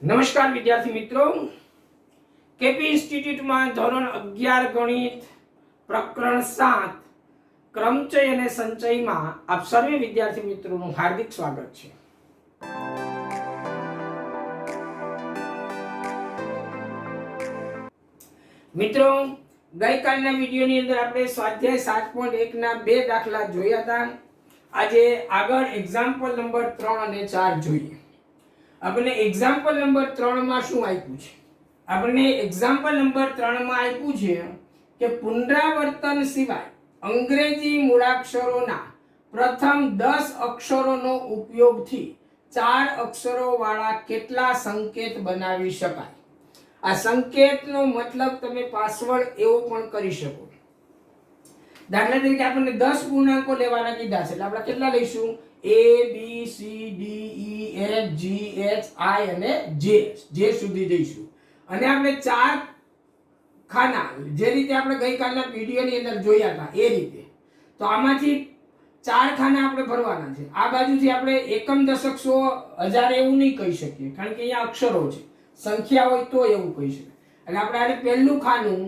નમસ્કાર વિદ્યાર્થી મિત્રો, કેપી ઇન્સ્ટિટ્યૂટમાં ધોરણ 11 ગણિત પ્રકરણ 7 ક્રમચય અને સંચયમાં આપ સર્વે વિદ્યાર્થી મિત્રોનું હાર્દિક સ્વાગત છે. મિત્રો, ગઈકાલના વિડિયોની અંદર આપણે સ્વાધ્યાય 7.1 ના બે દાખલા જોયા હતા. આજે આગળ એક્ઝામ્પલ નંબર 3 અને 4 જોઈએ. આપણે એક્ઝામ્પલ નંબર 3 માં શું આપ્યું છે? આપણે એક્ઝામ્પલ નંબર 3 માં આપ્યું છે કે પુનરાવર્તન સિવાય અંગ્રેજી મૂળાક્ષરોના પ્રથમ 10 અક્ષરોનો ઉપયોગથી 4 અક્ષરો વાળા કેટલા સંકેત બનાવી શકાય? આ સંકેતનો મતલબ તમે પાસવર્ડ એવો પણ કરી શકો. દાખલા તરીકે આપણને 10 પૂર્ણાંકો લેવાના કીધા છે, એટલે આપણે કેટલા લઈશું? A B C D E F G H I અને J સુધી જઈશું. અને આપણે 4 ખાના, જે રીતે આપણે ગઈકાલના વિડિયોની અંદર જોયા હતા એ રીતે, તો આમાંથી 4 ખાના આપણે ભરવાના છે. આ બાજુથી આપણે એકમ દશક સો હજાર એવું નહીં કહી શકીએ, કારણ કે અહીંયા અક્ષરો છે. સંખ્યા હોય તો એવું કહી શકાય. અને આપણે આને પહેલું ખાનું,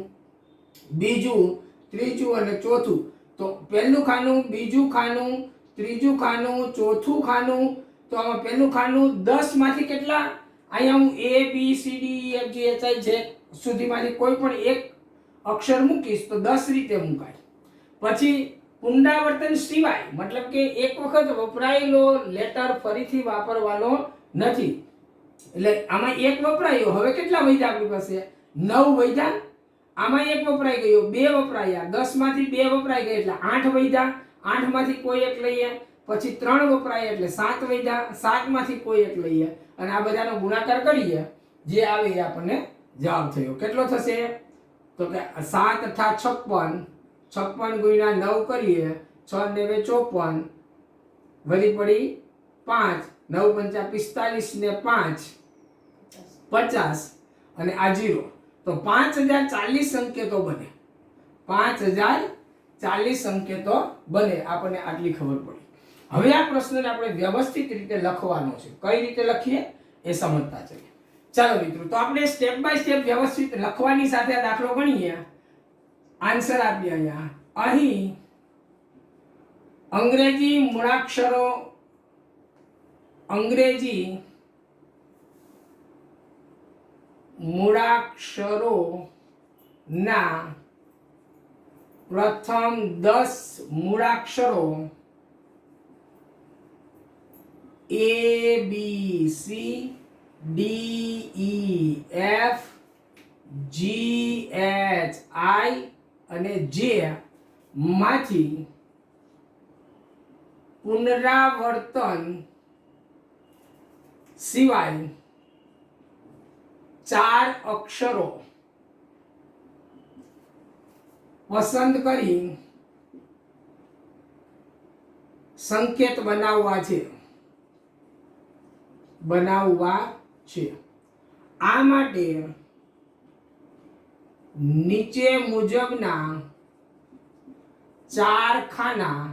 બીજું, ત્રીજું અને ચોથું, તો પહેલું ખાનું, બીજું ખાનું, ત્રીજું ખાનું, ચોથું ખાનું, તો આમાં પહેલું ખાનું 10 માંથી કેટલા? અહીંયા હું A B C D E F G H I J સુધીમાંથી કોઈ પણ એક અક્ષર મૂકીશ તો 10 રીતે મુકાય. પછી પુનરાવર્તન સિવાય, મતલબ કે એક વખત વપરાયેલો લેટર ફરીથી વાપરવાનો નથી. એટલે આમાં એક વપરાયો, હવે કેટલા વધ્યા આપણી પાસે? 9 વધ્યા. આમાં એક વપરાઈ ગયો, 2 વપરાયા, 10 માંથી 2 વપરાઈ ગયા એટલે 8 વધ્યા. 8 માંથી કોઈ એક લઈએ, પછી 3 વપરાય એટલે 7 વધ્યા. 7 માંથી કોઈ એક લઈએ અને આ બધાનો ગુણાકાર કરીએ, જે આવે એ આપણને જવાબ થયો. કેટલો થશે? તો કે 7 × 56, 56 ગુણ્યા 9 કરીએ, 6 ને 2 54, વધી પડી 5, 9 × 5 = 45 ને 5 50 અને આ 0, તો 5040 સંકેતો બને. 5040 સંકેતો બને. આપણને આટલી ખબર પડી. હવે આ પ્રશ્નને આપણે વ્યવસ્થિત રીતે લખવાનો છે. કઈ રીતે લખીએ એ સમજતા જઈએ. ચાલો મિત્રો, તો આપણે સ્ટેપ બાય સ્ટેપ વ્યવસ્થિત લખવાની સાથે આ દાખલો ગણીએ. આન્સર આપીએ. અહીં અંગ્રેજી મૂળાક્ષરો ના પ્રથમ 10 મૂળાક્ષરો A B C D E F G H I અને J માંથી પુનરાવર્તન સિવાય 4 અક્ષરો પસંદ કરી સંકેત બનાવવા છે. આ માટે નીચે મુજબના 4 ખાના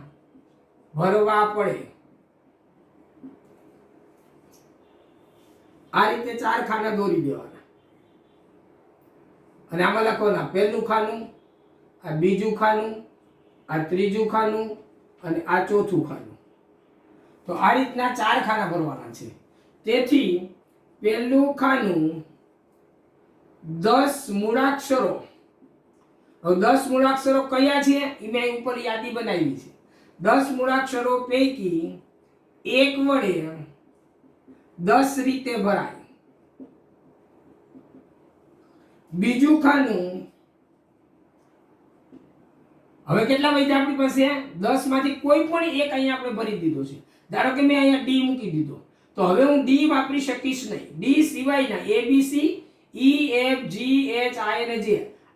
ભરવા પડે. આ રીતે 4 ખાના દોરી દેવાના અને આમાં લખવાના પહેલું ખાનું, આ બીજું ખાનું, આ ત્રીજું ખાનું અને આ ચોથું ખાનું. તો આ રીતના 4 ખાના ભરવાના છે. તેથી પહેલું ખાનું 10 મૂળાક્ષરો. હવે 10 મૂળાક્ષરો કયા છે એ મેં ઉપર યાદી બનાવી છે. 10 મૂળાક્ષરો પૈકી એક વડે 10 રીતે ભરાય. બીજું ખાનું, હવે કેટલા વધ્યા આપણી પાસે? 10 માંથી કોઈ પણ એક અહીંયા આપણે ભરી દીધો છે. ધારો કે મેં અહીંયા D મૂકી દીધો, તો હવે હું D વાપરી શકીશ નહીં. D સિવાયના A B C E F G H I અને J,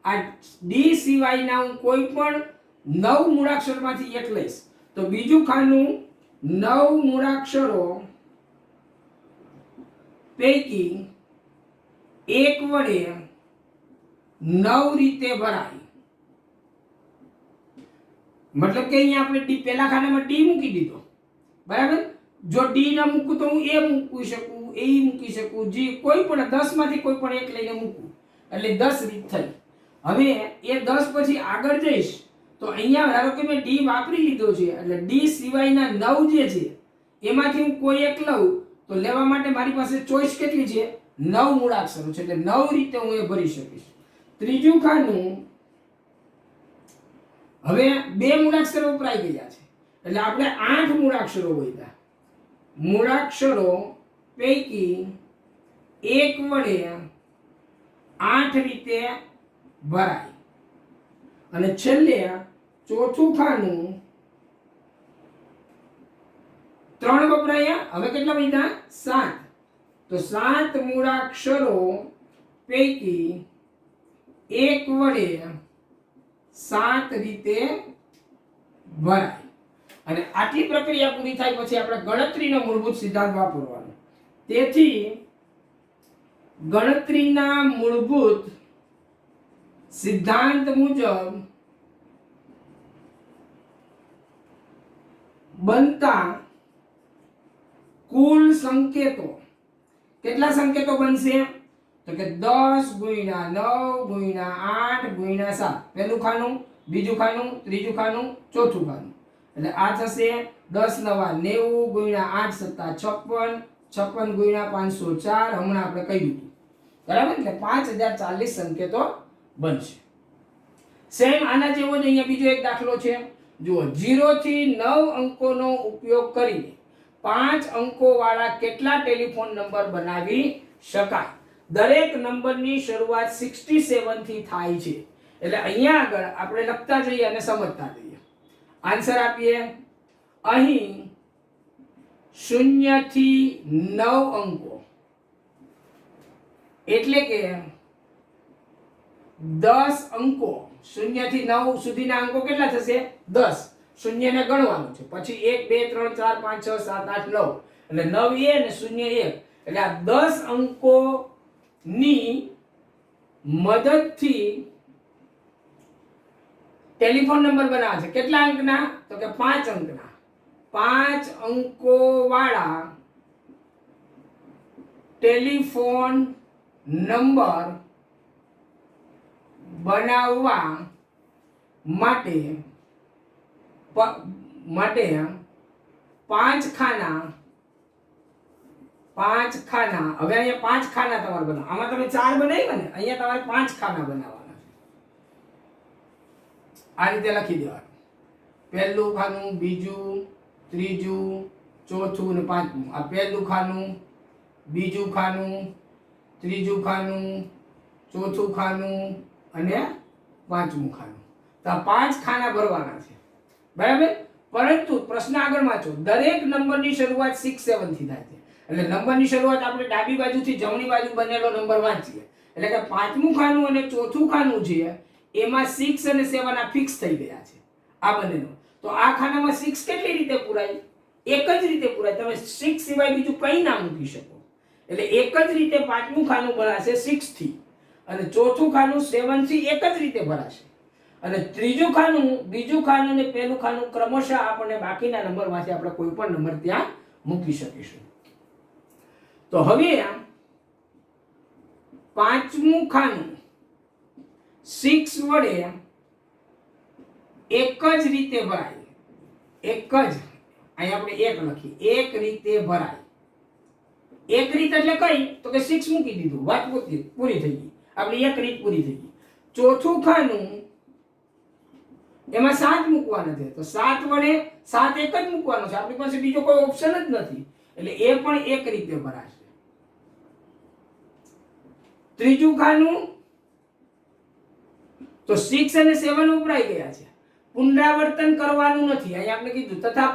આ D સિવાયના હું કોઈ પણ 9 મૂળાક્ષરમાંથી એક લઈશ. તો બીજું ખાનું 9 મૂળાક્ષરો પૈકી એક વડે 9 રીતે ભરાય. મતલબ કે અહીંયા આપણે D પહેલા ખાનામાં D મૂકી દીધો, બરાબર. જો D ના મૂકું તો હું A મૂકી શકું, એ મૂકી શકું, જી કોઈ પણ 10 માંથી કોઈ પણ એક લઈને મૂકું એટલે 10 રીત થઈ. હવે એ 10 પછી આગળ જઈશ તો અહીંયા ધારો કે મેં ડી વાપરી લીધો છે એટલે ડી સિવાયના 9 જે છે એમાંથી હું કોઈ એક લઉં તો લેવા માટે મારી પાસે ચોઈસ કેટલી છે? 9 મૂળાક્ષરો છે એટલે 9 રીતે હું એ ભરી શકીશ. ત્રીજું ખાનું, હવે 2 મૂળાક્ષરો વપરાઈ ગયા છે એટલે આપણે 8 મૂળાક્ષરો વધ્યા. મૂળાક્ષરો પૈકી એક વડે 8 રીતે ભરાય. અને છેલ્લે ચોથું ખાનું 3 વપરાયા, હવે કેટલા વધ્યા? 7. તો 7 મૂળાક્ષરો પૈકી એક વડે 7 રીતે ભરાય. અને આટલી પ્રક્રિયા પૂરી થાય પછી આપણે ગણતરીનો મૂળભૂત સિદ્ધાંત વાપરવાનો. તેથી ગણતરીના મૂળભૂત સિદ્ધાંત મુજબ બનતા કુલ સંકેતો, કેટલા સંકેતો બનશે? તો કે 10 ગુણ્યા 9 ગુણ્યા 8 ગુણ્યા 7. પહેલું ખાનું, બીજું ખાનું, ત્રીજું ખાનું, ચોથું ખાનું. એટલે આ થશે 10 નવા 90 ગુણ્યા 8 સત્તા 56, 56 ગુણ્યા 504. હમણાં આપણે કહી દીધું બરાબર, એટલે 5040 સંકેતો બનશે. સેમ આના જેવો જ અહીંયા બીજો એક દાખલો છે. જુઓ, 0 થી 9 અંકોનો ઉપયોગ કરીને 5 અંકો વાળા કેટલા ટેલિફોન નંબર બનાવી શકાય? દરેક નંબરની શરૂઆત 67 થી થાય છે. એટલે અહીંયા આગળ આપણે લખતા જઈએ અને સમજતા જઈએ. આન્સર આપીએ. અહીં 0 થી 9 અંકો એટલે કે 10 અંકો, 0 થી 9 સુધીના અંકો કેટલા થશે? 10. શૂન્યને ગણવાનું છે, પછી 1 2 3 4 5 6 7 8 9 એટલે 9 એ ને 0 1 એટલે આ 10 અંકોની મદદથી ટેલિફોન નંબર બનાવે છે. કેટલા અંકના? તો કે 5 અંકના. 5 અંકો વાળા ટેલિફોન નંબર બનાવવા માટે 5 ખાના, હવે અહીંયા 5 ખાના તમારે બનાવવા. આમાં તમે 4 બનાવ્યા ને, અહીંયા તમારે 5 ખાના બનાવવાના છે. આ રીતે લખી દેવાનું. પહેલું ખાનું, બીજું, ત્રીજું, ચોથું અને પાંચમું. આ પહેલું ખાનું, બીજું ખાનું, ત્રીજું ખાનું, ચોથું ખાનું અને પાંચમું ખાનું. તો આ 5 ખાના ભરવાના છે બરાબર. પરંતુ પ્રશ્ન આગળ વાંચો. દરેક નંબરની શરૂઆત 67 થી થાય છે. એટલે નંબરની શરૂઆત આપણે ડાબી બાજુથી જમણી બાજુ બનેલો નંબર વાંચીએ. એટલે કે પાંચમું ખાનું અને ચોથું ખાનું છે એમાં 6 અને 7 આ ફિક્સ થઈ ગયા છે આ બંનેનો. તો આ ખાનામાં 6 કેટલી રીતે પૂરાય? એક જ રીતે પૂરાય. તમે 6 સિવાય બીજું કંઈ ના મૂકી શકો. એટલે એક જ રીતે પાંચમું ખાનું ભરાશે 6 થી, અને ચોથું ખાનું 7 થી એક જ રીતે ભરાશે. અને ત્રીજું ખાનું, બીજું ખાનું અને પહેલું ખાનું ક્રમશઃ આપણને બાકીના નંબરમાંથી આપણે કોઈ પણ નંબર ત્યાં મૂકી શકીશું. તો હવે પાંચમું ખાનું 6 વડે એક જ રીતે ભરાય. એક જ, અહીં આપણે એક લખી, એક રીતે ભરાય. એક રીત એટલે કઈ? તો કે 6 મૂકી દીધું, વાત પૂરી થઈ ગઈ. આપણી એક રીત પૂરી થઈ ગઈ. ચોથું ખાનું એમાં 7 મૂકવાના છે, તો 7 વડે 7 એક જ મૂકવાનો છે. આપણી પાસે બીજો કોઈ ઓપ્શન જ નથી, એટલે એ પણ એક રીતે ભરાશે. ત્રીજું ખાનું તો 6 અને 7 વપરાઈ ગયા છે. પુનરાવર્તન કરવાનું નથી. અહીં આપણે કીધું તથા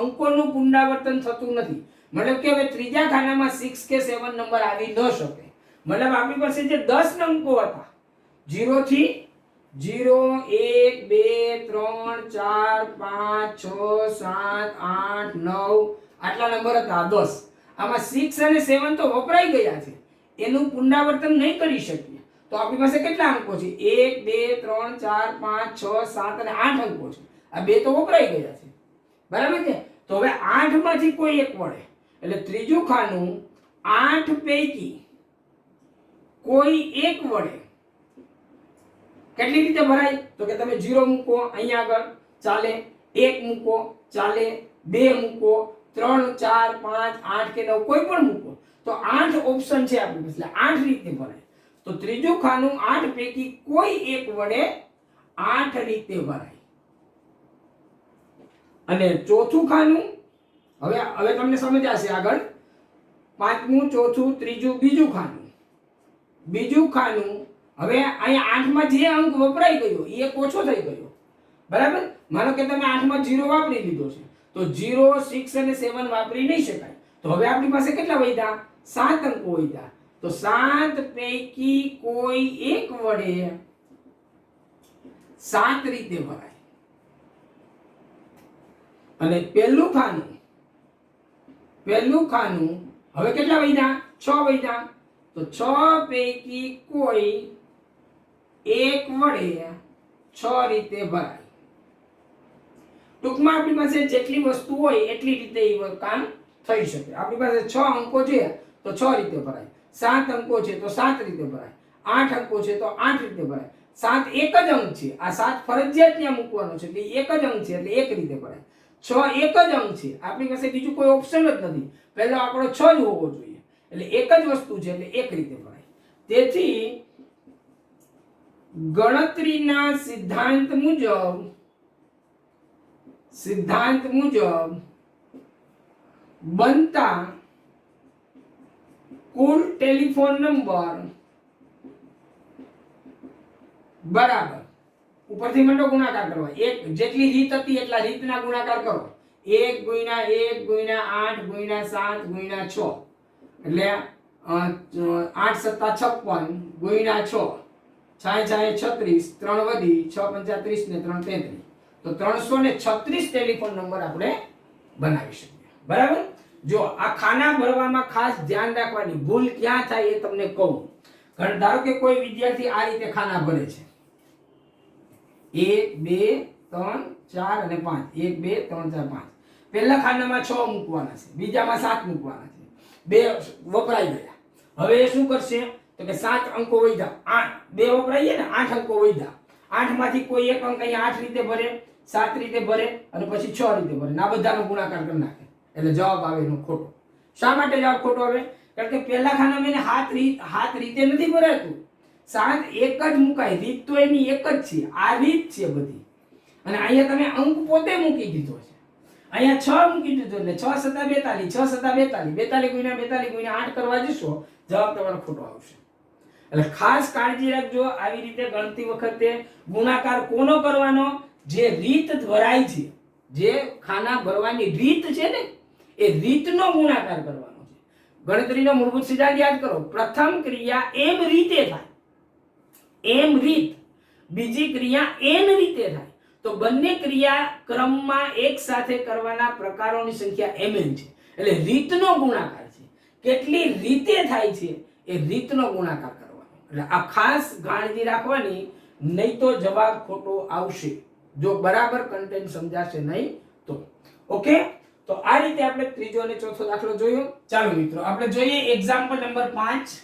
અંકોનું પુનરાવર્તન થતું નથી. મતલબ કે હવે ત્રીજા ખાનામાં 6 કે 7 નંબર આવી ન શકે. મતલબ આપણી પાસે જે 10 અંકો હતા, 0 થી 0 1 2 3 4 5 6 7 8 9 આટલા નંબર હતા 10. આમાં 6 અને 7 તો વપરાઈ ગયા છે, એનું પુનરાવર્તન નહીં કરી શકીએ. તો આપણી પાસે કેટલા અંકો છે? 1 2 3 4 5 6 7 અને 8 અંકો છે. આ બે તો વપરાઈ ગયા છે બરાબર છે. તો હવે 8 માંથી કોઈ એક વડે, એટલે ત્રીજું ખાનું 8 પૈકી કોઈ એક વડે કેટલી રીતે ભરાય? તો કે તમે 0 મૂકો અહીંયા આગળ ચાલે, 1 મૂકો ચાલે, 2 મૂકો, 3, 4, 5, 8 કે 9 કોઈ પણ મૂકો તો 8 ઓપ્શન છે આપણી પાસે, એટલે 8 રીતે ભરાય. તો ત્રીજું ખાનું 8 પૈકી કોઈ એક વડે 8 રીતે ભરાય. અને ચોથું ખાનું હવે તમને સમજાશે આગળ. પાંચમું, ચોથું, ત્રીજું, બીજું ખાનું. બીજું ખાનું હવે અહીંયા 8 માં જે અંક વપરાઈ ગયો એ એક ઓછો થઈ ગયો, બરાબર? માનો કે તમે 8 માં 0 વાપરી લીધો છે તો 0, 6 અને 7 વાપરી નહીં શકાય. તો હવે આપણી પાસે કેટલા વધ્યા? 7 અંકો વધ્યા. તો 7 પૈકી કોઈ એક વડે 7 રીતે ભરાય. અને પહેલું ખાનું હવે કેટલા વધ્યા? 6 વધ્યા. તો 6 પૈકી કોઈ એક વડે 6 રીતે ભરાય. ટૂંકમાં આપણી પાસે જેટલી વસ્તુ હોય એટલી રીતે એ કામ થઈ શકે. આપણી પાસે 6 અંકો છે તો 6 રીતે ભરાય, 7 અંકો છે તો 7 રીતે ભરાય, 8 અંકો છે તો 8 રીતે ભરાય. 7 એક જ અંક છે, આ 7 ફરજિયાત ત્યાં મૂકવાનો છે એટલે એક જ અંક છે એટલે એક રીતે ભરાય. 6 એક જ અંક છે, આપણી પાસે બીજું કોઈ ઓપ્શન જ નથી, પહેલો આંકડો 6 જ હોવો જોઈએ એટલે એક જ વસ્તુ છે એટલે એક રીતે ભરાય. તેથી ગણતરીના સિદ્ધાંત મુજબ બનતા કુલ ટેલિફોન નંબર બરાબર ઉપરથી મંડો ગુણાકાર કરવા. એક જેટલી રીત હતી એટલા રીતના ગુણાકાર કરો. 1 ગુણ્યા 1 ગુણ્યા 8 ગુણ્યા 7 ગુણ્યા 6 એટલે 8 સત્તા 56 ગુણ્યા 6 6 36 3 વધી 6 પંચા 30 ને 3 33 તો 336 ટેલિફોન નંબર આપણે બનાવી શકીએ, બરાબર? જો આ ખાના ભરવામાં ખાસ ધ્યાન રાખવાની ભૂલ ક્યાં થાય એ તમને કહું. કારણ ધારો કે કોઈ વિદ્યાર્થી આ રીતે ખાના ભરે છે 1 2 3 4 અને 5 1 2 3 4 5. પહેલા ખાનામાં 6 મૂકવાના છે, બીજામાં 7 મૂકવાના છે, 2 વપરાઈ ગયા. હવે એ શું કરશે તો કે 7 અંકો વધ્યા, 2 વપરાઈ ગયા ને 8 અંકો વધ્યા. 8 માંથી કોઈ એક અંક અહીંયા 8 રીતે ભરે, 7 રીતે ભરે અને પછી 6 રીતે ભરે. આ બધાનો ગુણાકાર કરી નાખે એટલે જવાબ આવે એનો ખોટો. શા માટે જવાબ ખોટો આવે? કારણ કે પહેલા ખાનામાં એને હાથ રીતે નથી ભરાતું, 7 એક જ મુકાય, રીત તો એની એક જ છે, આ રીત છે બધી. અને અહીંયા તમે અંક પોતે મૂકી દીધો છે, અહીંયા 6 મૂકી દીધો એટલે 6 સત્તા 42, 6 સત્તા 42, 42 ગુણ્યા 8 કરવા જશો જવાબ તમારો ખોટો આવશે. એટલે ખાસ કાળજી રાખજો આવી રીતે ગણતી વખતે ગુણાકાર કોનો કરવાનો? જે રીત ભરાય છે, જે ખાના ભરવાની રીત છે ને એ રીતનો ગુણાકાર કરવાનો છે. ગણતરીનો મૂળભૂત સિદ્ધાંત યાદ કરો. પ્રથમ ક્રિયા એમ રીતે થાય, એમ રીત, બીજી ક્રિયા એન રીતે થાય. તો બંને ક્રિયા ક્રમમાં એક સાથે કરવાના પ્રકારોની સંખ્યા mn છે એટલે રીતનો ગુણાકાર છે. કેટલી રીતે થાય છે એ રીતનો ગુણાકાર કરવાનો. એટલે આ ખાસ કાળજી રાખવાની, નહીં તો જવાબ ખોટો આવશે જો બરાબર કન્ટેન્ટ સમજાશે નહીં તો. ઓકે, તો આ રીતે આપણે ત્રીજો અને ચોથો દાખલો જોયો. ચાલો મિત્રો આપણે જોઈએ એક્ઝામ્પલ નંબર 5.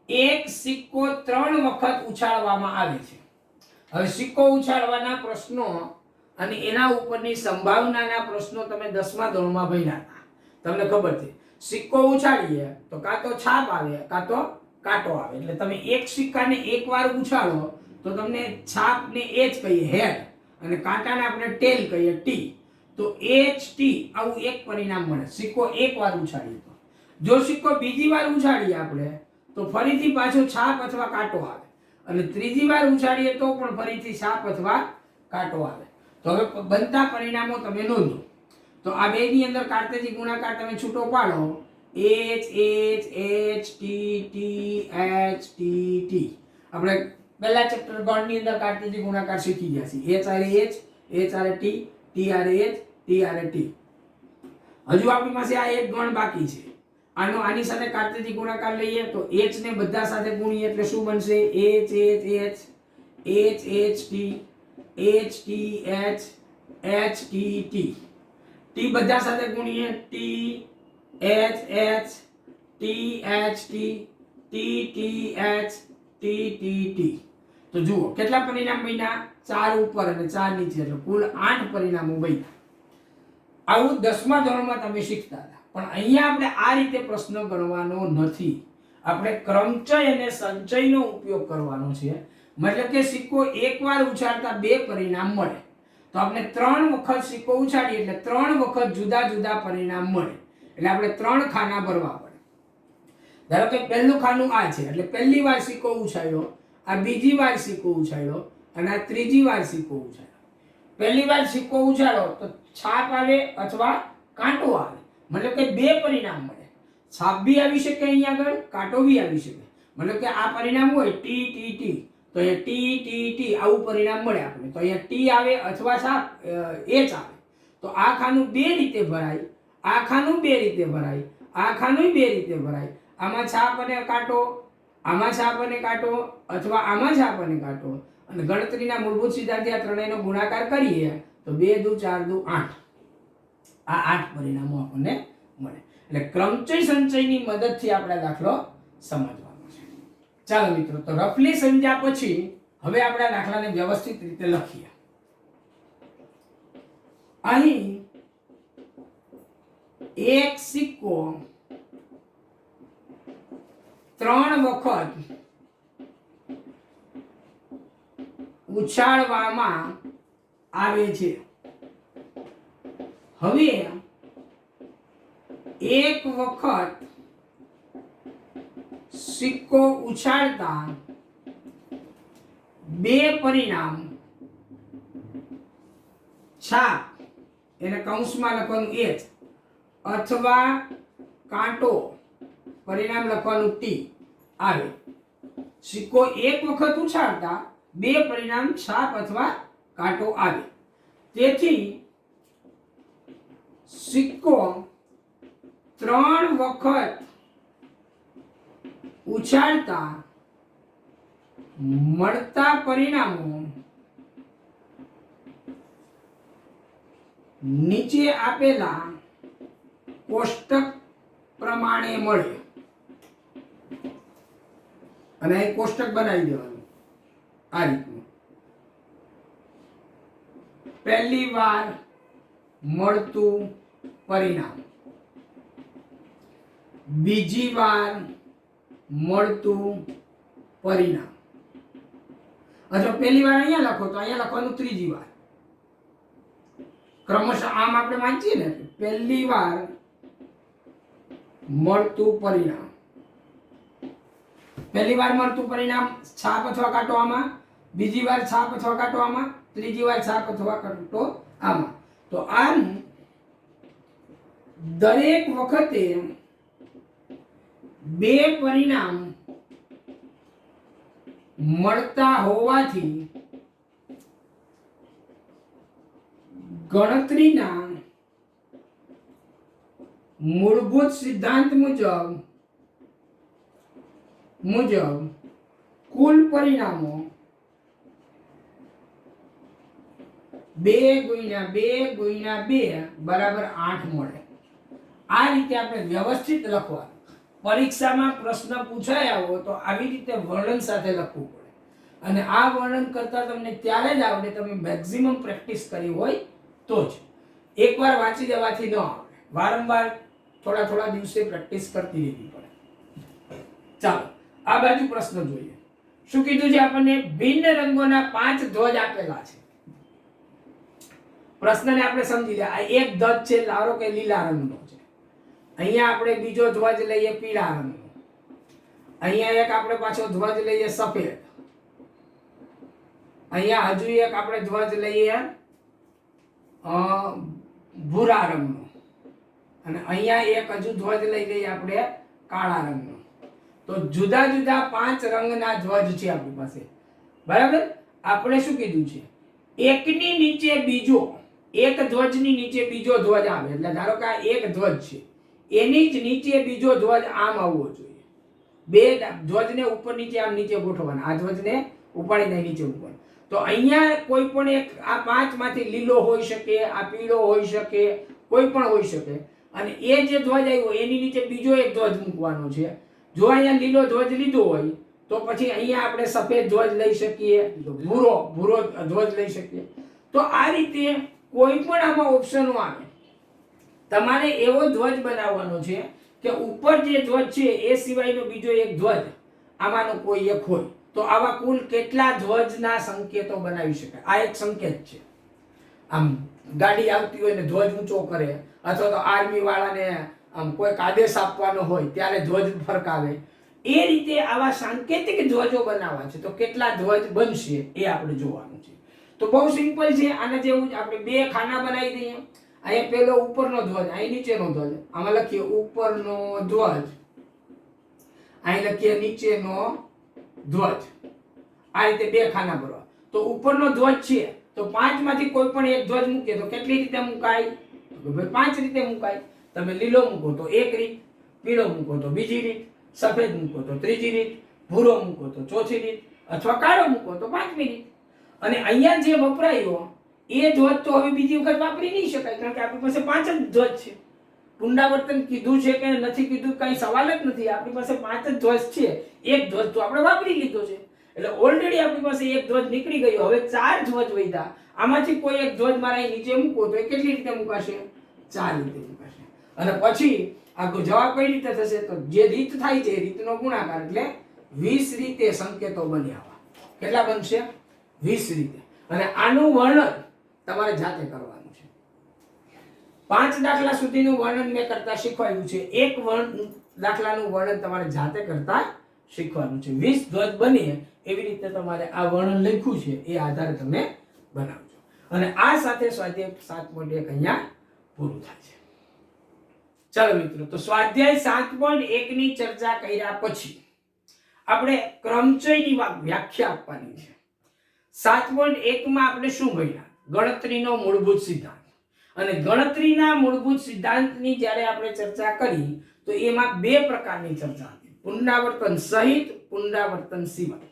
એક સિક્કો 3 વખત ઉછાળવામાં આવે છે. હવે સિક્કો ઉછાળવાના પ્રશ્નો અને એના ઉપરની સંભાવનાના પ્રશ્નો તમે 10મા ધોરણમાં ભણ્યા હતા, તમને ખબર છે. સિક્કો ઉછાળીએ તો કાં તો છાપ આવે કાં તો કાંટો આવે. એટલે તમે એક સિક્કાને એકવાર ઉછાળો તો તમને છાપને h કહીએ હેડ અને કાંટાને આપણે ટેલ કહીએ ટી. તો HT આવું એક પરિણામ મળે સિક્કો એકવાર ઉછાળીએ તો. જો સિક્કો બીજી વાર ઉછાળીએ આપણે તો ફરીથી પાછો છાપ અથવા કાંટો આવે અને ત્રીજી વાર ઉછાળીએ તો પણ ફરીથી છાપ અથવા કાંટો આવે. તો હવે બનતા પરિણામો તમે નોંધો. તો આ બેની અંદર કાર્તેજી ગુણાકાર તમે છૂટો પાડો H T T H T T. આપણે પહેલા ચેપ્ટર ગણની અંદર કાર્તેજી ગુણાકાર શીખી ગયા છીએ. H આરે H, H આરે T, T આરે H, T આરે T. હજુ આપણી પાસે આ એક ગણ બાકી છે. આની સાથે કાર્તેજી ગુણાકાર લઈએ તો h ને બધા સાથે ગુણીએ એટલે શું બનશે? h T H T H H T T. t બધા સાથે ગુણીએ t H H THT TTH TTT. તો જુઓ કેટલા પરિણામ બન્યા? 4 ઉપર અને 4 નીચે, એટલે કુલ 8 પરિણામો બન્યા. આવું 10મા ધોરણમાં તમે શીખતા હતા, પણ અહીંયા આપણે આ રીતે પ્રશ્ન ગણવાનો નથી. આપણે ક્રમચય અને સંચયનો ઉપયોગ કરવાનો છે. મતલબ કે સિક્કો એકવાર ઉછાળતા 2 પરિણામ મળે, તો આપણે 3 વખત સિક્કો ઉછાળીએ એટલે 3 વખત જુદા જુદા પરિણામ મળે, એટલે આપણે 3 ખાના ભરવા પડે. ધારો કે પહેલું ખાનું આ છે, એટલે પહેલી વાર સિક્કો ઉછાળ્યો, આ બીજી વાર સિક્કો ઉછાળ્યો અને આ ત્રીજી વાર સિક્કો ઉછાળ્યો. પહેલી વાર સિક્કો ઉછાળો તો છાપ આવે અથવા કાંટો આવે, મતલબ કે 2 પરિણામ મળે. છાપ બી આવી શકે અહીંયા આગળ, કાંટો બી આવી શકે. મતલબ કે આ પરિણામ હોય TTT, તો અહીંયા TTT આવું પરિણામ મળે આપણે. તો અહીંયા T આવે અથવા છાપ H આવે. તો આ ખાનું 2 રીતે ભરાય, આ ખાનું 2 રીતે ભરાય, આ ખાનું 2 રીતે ભરાય. આમાં છાપ અને કાંટો, આમાં છાપ અને કાંટો, અથવા આમાં છાપ અને કાંટો. અને ગણતરીના મૂળભૂત સિદ્ધાંતથી આ ત્રણેયનો ગુણાકાર કરીએ તો 2 દુ 4 દુ 8. આ 8 પરિણામો આપણને મળે. એટલે ક્રમચય સંચયની મદદથી આપણે દાખલો સમજવાનો છે. ચાલો મિત્રો, તો રફલી સમજ્યા પછી હવે આપણે દાખલાને વ્યવસ્થિત રીતે લખીએ. અહીં એક સિક્કો 3 વખત ઉછાળવામાં આવે છે. હવે એક વખત સિક્કો ઉછાળતા 2 પરિણામ છાપ, એને કૌંસમાં લખવાનું H, અથવા કાંટો, પરિણામ લખવાનું T આવે. સિક્કો એક વખત ઉછાળતા 2 પરિણામ છાપ અથવા કાંટો આવે. તેથી સિક્કો 3 વખત ઉછાળતા મળતા પરિણામો નીચે આપેલા કોષ્ટક પ્રમાણે મળે. અને અહીં કોષ્ટક બનાવી દેવાનું આ રીતનું. પહેલી વાર મળતું પરિણામ, બીજી વાર મળતું પરિણામ, અથવા પહેલી વાર અહીંયા લખો તો અહીંયા લખવાનું ત્રીજી વાર. ક્રમશઃ આમ આપણે વાંચીએ ને, પહેલી વાર મળતું પરિણામ, પહેલી વાર મળતું પરિણામ છાપ અથવા કાંટો આમાં, બીજી વાર છાપ અથવા કાંટો આમાં, ત્રીજી વાર છાપ અથવા કાંટો આમાં. તો આમ દરેક વખતે 2 પરિણામ મળતા હોવાથી ગણતરીના મૂળભૂત સિદ્ધાંત મુજબ કુલ પરિણામો 2 ગુણ્યા 2 ગુણ્યા 2 બરાબર 8 મળે. આ રીતે આપણે વ્યવસ્થિત લખવાનું. પરીક્ષામાં પ્રશ્ન પૂછાયા હોય તો આવી રીતે વર્ણન સાથે લખવું પડે. અને આ વર્ણન કરતા તમને ત્યારે જ આવડે તમે મેક્સિમમ પ્રેક્ટિસ કરી હોય તો જ. એકવાર વાંચી દેવાથી ન આવડે, વારંવાર થોડા થોડા દિવસે પ્રેક્ટિસ કરતી રહેવી પડે. ચાલો આ બાજુ પ્રશ્ન જોઈએ. શું કીધું છે આપણને? ભિન્ન રંગોના 5 ધ્વજ આપેલા છે. પ્રશ્નને આપણે સમજી લે. આ એક ધ્વજ છે, ધારો કે લીલા રંગનો છે. અહીંયા આપણે બીજો ધ્વજ લઈએ પીળા રંગનો. અહીંયા એક આપણે પાછો ધ્વજ લઈએ સફેદ. અહીંયા હજુ એક આપણે ધ્વજ લઈએ ભૂરા રંગનો. અને અહીંયા એક હજુ ધ્વજ લઈ લઈએ આપણે કાળા રંગનો. તો જુદા જુદા 5 રંગના ધ્વજ છે આપણી પાસે. બરાબર? આપણે શું કીધું છે? એકની નીચે બીજો, એક ધ્વજની નીચે બીજો ધ્વજ આવે. એટલે ધારો કે આ એક ધ્વજ છે, એની જ નીચે બીજો ધ્વજ આમ આવવો જોઈએ. 2 ધ્વજને ઉપર નીચે આમ નીચે ગોઠવવાના. આ ધ્વજને ઉપાડીને નીચે ઉપર. તો અહીંયા કોઈ પણ એક આ 5 માંથી લીલો હોઈ શકે, આ પીળો હોઈ શકે, કોઈ પણ હોઈ શકે. અને એ જે ધ્વજ આવ્યો એની નીચે બીજો એક ધ્વજ મૂકવાનો છે. જો અહીંયા લીલો ધ્વજ લીધો હોય તો પછી અહીંયા આપણે સફેદ ધ્વજ લઈ શકીએ, ભૂરો ધ્વજ લઈ શકીએ. તો આ રીતે કોઈ પણ આમાં ઓપ્શનો આવે, તમારે એવો ધ્વજ બનાવવાનો છે કે ઉપર જે ધ્વજ છે એ સિવાયનો બીજો એક ધ્વજ આમાંનો કોઈ એક હોય. તો આવા કુલ કેટલા ધ્વજના સંકેતો બનાવી શકાય? આ એક સંકેત છે. આમ ગાડી આવતી હોય ને ધ્વજ ઊંચો કરે, અથવા તો આર્મી વાળાને આમ કોઈક આદેશ આપવાનો હોય ત્યારે ધ્વજ ફરકાવે, એ રીતે આવા સાંકેતિક ધ્વજો બનાવવા છે. તો કેટલા ધ્વજ બનશે એ આપણે જોવાનું છે. તો બહુ સિમ્પલ છે. આના જેવું જ આપણે બે ખાના બનાવી દઈએ. અહીંયા પેલો ઉપરનો ધ્વજ, અહીં નીચેનો ધ્વજ. આમાં લખીએ ઉપરનો ધ્વજ, અહીં લખીએ નીચેનો ધ્વજ. આ રીતે બે ખાના ભરવા. તો ઉપરનો ધ્વજ છે તો 5 માંથી કોઈ પણ એક ધ્વજ મૂકીએ તો કેટલી રીતે મુકાય? તો ભાઈ 5 રીતે મુકાય. તમે લીલો મૂકો તો એક રીત, પીળો મૂકો તો બીજી રીત, સફેદ મૂકો તો ત્રીજી રીત, ભૂરો મૂકો તો ચોથી રીત, અથવા કાળો મૂકો તો 5મી રીત. અને અહીંયા જે વપરાયો એ ધ્વજ તો હવે બીજી વખત વાપરી નહીં શકાય, કારણ કે આપણી પાસે 5 જ ધ્વજ છે. પુનરાવર્તન કીધું છે કે નથી કીધું કઈ સવાલ જ નથી. આપણી પાસે 5 જ ધ્વજ છે. એક ધ્વજ તો આપણે વાપરી લીધો છે, એટલે ઓલરેડી આપણી પાસે એક ધ્વજ નીકળી ગયો. હવે 4 ધ્વજ વધ્યા. આમાંથી કોઈ એક ધ્વજ મારા અહીં નીચે મૂકો તો એ કેટલી રીતે મુકાશે? 4 રીતે મુકાશે. અને પછી આ જવાબ કઈ રીતે થશે? તો જે રીત થાય છે એ રીતનો ગુણાકાર, એટલે 20 રીતે સંકેતો બન્યા. કેટલા બનશે? 20 રીતે. અને આનું વર્ણન તમારે જાતે કરવાનું છે. 5 દાખલા સુધીનું વર્ણન મેં કરતા શીખવાડ્યું છે. એક દાખલાનું વર્ણન તમારે જાતે કરતા શીખવાનું છે. 20 ધ્વજ બને એવી રીતે તમારે આ વર્ણન લખ્યું છે એ આધારે તમે બનાવજો. અને આ સાથે સ્વાધ્યાય 7.1 અહીંયા પૂરું થાય છે. ચાલો મિત્રો, તો સ્વાધ્યાય 7.1 ની ચર્ચા કર્યા પછી આપણે ક્રમચયની વ્યાખ્યા આપવાની છે. 7.1 માં આપણે શું ભણ્યા? ગણતરીનો મૂળભૂત સિદ્ધાંત. અને ગણતરીના મૂળભૂત સિદ્ધાંતની જ્યારે આપણે ચર્ચા કરી તો એમાં બે પ્રકારની ચર્ચા હતી: પુનરાવર્તન સહિત, પુનરાવર્તન સિવાય.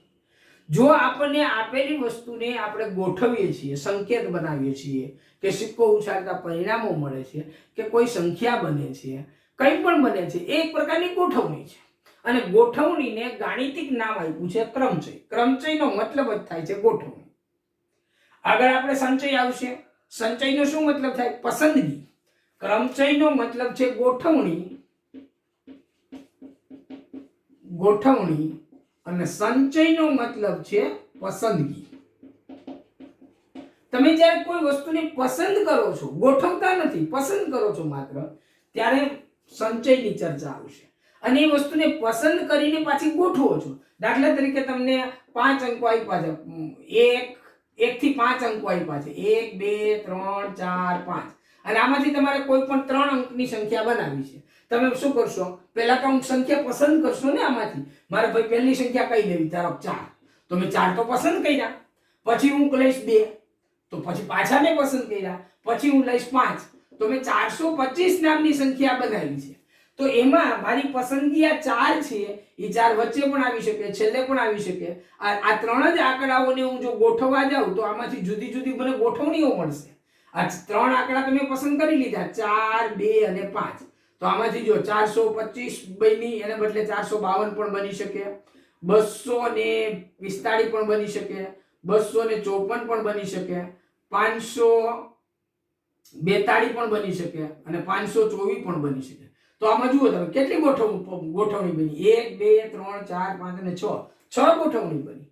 જો આપણને આપેલી વસ્તુને આપણે ગોઠવીએ છીએ, સંકેત બનાવીએ છીએ, કે સિક્કો ઉછાળતા પરિણામો મળે છે, કે કોઈ સંખ્યા બને છે, કંઈ પણ બને છે, એ એક પ્રકારની ગોઠવણી છે. અને ગોઠવણીને ગાણિતિક નામ આપ્યું છે ક્રમચય. ક્રમચયનો મતલબ જ થાય છે ગોઠવણી. આગળ આપણે સંચય આવશે. સંચયનો શું મતલબ થાય? પસંદગી. ક્રમચયનો મતલબ છે ગોઠવણી, અને સંચયનો મતલબ છે પસંદગી. તમે જ્યારે કોઈ વસ્તુને પસંદ કરો છો, ગોઠવતા નથી, પસંદ કરો છો માત્ર, ત્યારે સંચયની ચર્ચા આવશે. અને એ વસ્તુને પસંદ કરીને પાછી ગોઠવો છો. દાખલા તરીકે તમને 5 અંકો આપ્યા છે, 1 થી 5 અંકો આપ્યા છે, 1 2 3 4 5, અને આમાંથી તમારે કોઈ પણ 3 અંકની સંખ્યા બનાવવી છે. તમે શું કરશો? પહેલા તો અંક સંખ્યા પસંદ કરશો ને. આમાંથી મારે ભાઈ પહેલી સંખ્યા કઈ લેવી? ધારો 4, તો મેં 4 તો પસંદ કર્યા. પછી હું લઈશ 2, તો પછી પાછા મેં પસંદ કર્યા. પછી હું લઈશ 5, તો મેં 425 નામની સંખ્યા બનાવી છે. તો એમાં મારી પસંદગી આ 4 છે. એ 4 વચ્ચે પણ આવી શકે, છેલ્લે પણ આવી શકે. આ 3 જ આંકડાઓને હું જો ગોઠવવા જાઉં તો આમાંથી જુદી જુદી મને ગોઠવણીઓ મળશે. આ 3 આંકડા તમે પસંદ કરી લીધા, 4 2 અને 5. તો આમાંથી જો 425 બની, એને બદલે 452 પણ બની શકે, 245 પણ બની શકે, 254 પણ બની શકે, 542 પણ બની શકે, અને 524 પણ બની શકે. તો આમાં જુઓ તમે કેટલી ગોઠવણી બની? 1 2 3 4 5 અને 6 ગોઠવણી બની.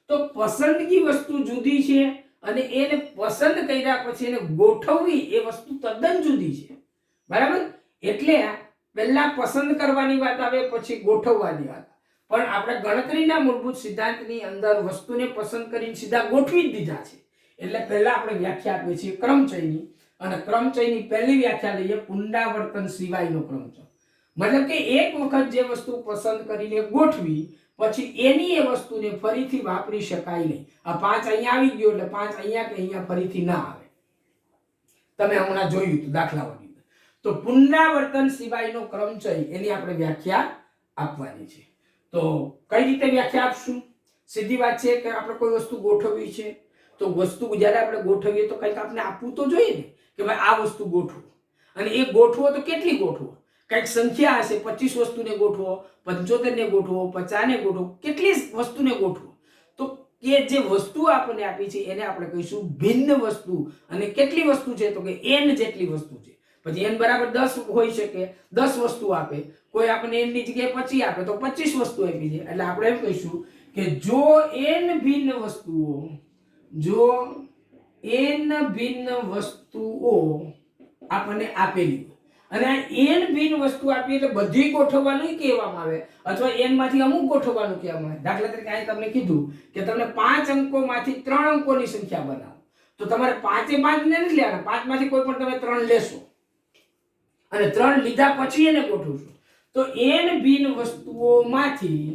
તો પસંદગી વસ્તુ જુદી છે, અને એને પસંદ કર્યા પછી એને ગોઠવવી એ વસ્તુ તદ્દન જુદી છે. બરાબર? એટલે પહેલા પસંદ કરવાની વાત આવે, પછી ગોઠવવાની વાત. પણ આપણે ગણતરીના મૂળભૂત સિદ્ધાંતની અંદર વસ્તુને પસંદ કરીને સીધા ગોઠવી જ દીધા છે. એટલે પહેલા આપણે વ્યાખ્યા આપીએ છીએ ક્રમચયની. અને ક્રમચયની પહેલી વ્યાખ્યા લઈએ, પુનરાવર્તન સિવાયનો ક્રમચય. મતલબ કે એક વખત જે વસ્તુ પસંદ કરીને ગોઠવી, પછી એની એ વસ્તુને ફરીથી વાપરી શકાય નહીં. આ 5 અહીંયા આવી ગયો એટલે 5 અહીંયા કે અહીંયા ફરીથી ના આવે. તમે હમણાં જોયું હતું દાખલાઓની. તો પુનરાવર્તન સિવાયનો ક્રમચય, એની આપણે વ્યાખ્યા આપવાની છે. તો કઈ રીતે વ્યાખ્યા આપશું? સીધી વાત છે કે આપણે કોઈ વસ્તુ ગોઠવવી છે, તો વસ્તુ જ્યારે આપણે ગોઠવીએ તો કંઈક આપણે આપવું તો જોઈએ ને, કે ભાઈ આ વસ્તુ ગોઠવો. અને એ ગોઠવો તો કેટલી ગોઠવો? કંઈક સંખ્યા હશે, 25 વસ્તુને ગોઠવો, 75 ને ગોઠવો, 50 ને ગોઠવો, કેટલી વસ્તુને ગોઠવો. તો કે જે વસ્તુ આપણને આપી છે એને આપણે કહીશું ભિન્ન વસ્તુ. અને કેટલી વસ્તુ છે? તો કે n જેટલી વસ્તુ છે. પછી n બરાબર 10 હોઈ શકે, 10 વસ્તુ આપે, કોઈ આપણને n ની જગ્યાએ 25 આપે તો 25 વસ્તુ આપી છે. એટલે આપણે એમ કહીશું કે જો n ભિન્ન વસ્તુઓ, જો n ભિન્ન વસ્તુઓ આપણને આપેલી અને આ n ભિન્ન વસ્તુ આપી એટલે બધી ગોઠવવાનું કહેવામાં આવે અથવા n માંથી અમુક ગોઠવવાનું કહેવામાં આવે. દાખલા તરીકે અહીં તમને કીધું કે તમને 5 અંકોમાંથી 3 અંકોની સંખ્યા બનાવો, તો તમારે 5 એ 5 ને નથી લેવાના, 5 માંથી કોઈ પણ તમે 3 લેશો અને 3 લીધા પછી એને ગોઠવશો. તો n ભિન્ન વસ્તુઓમાંથી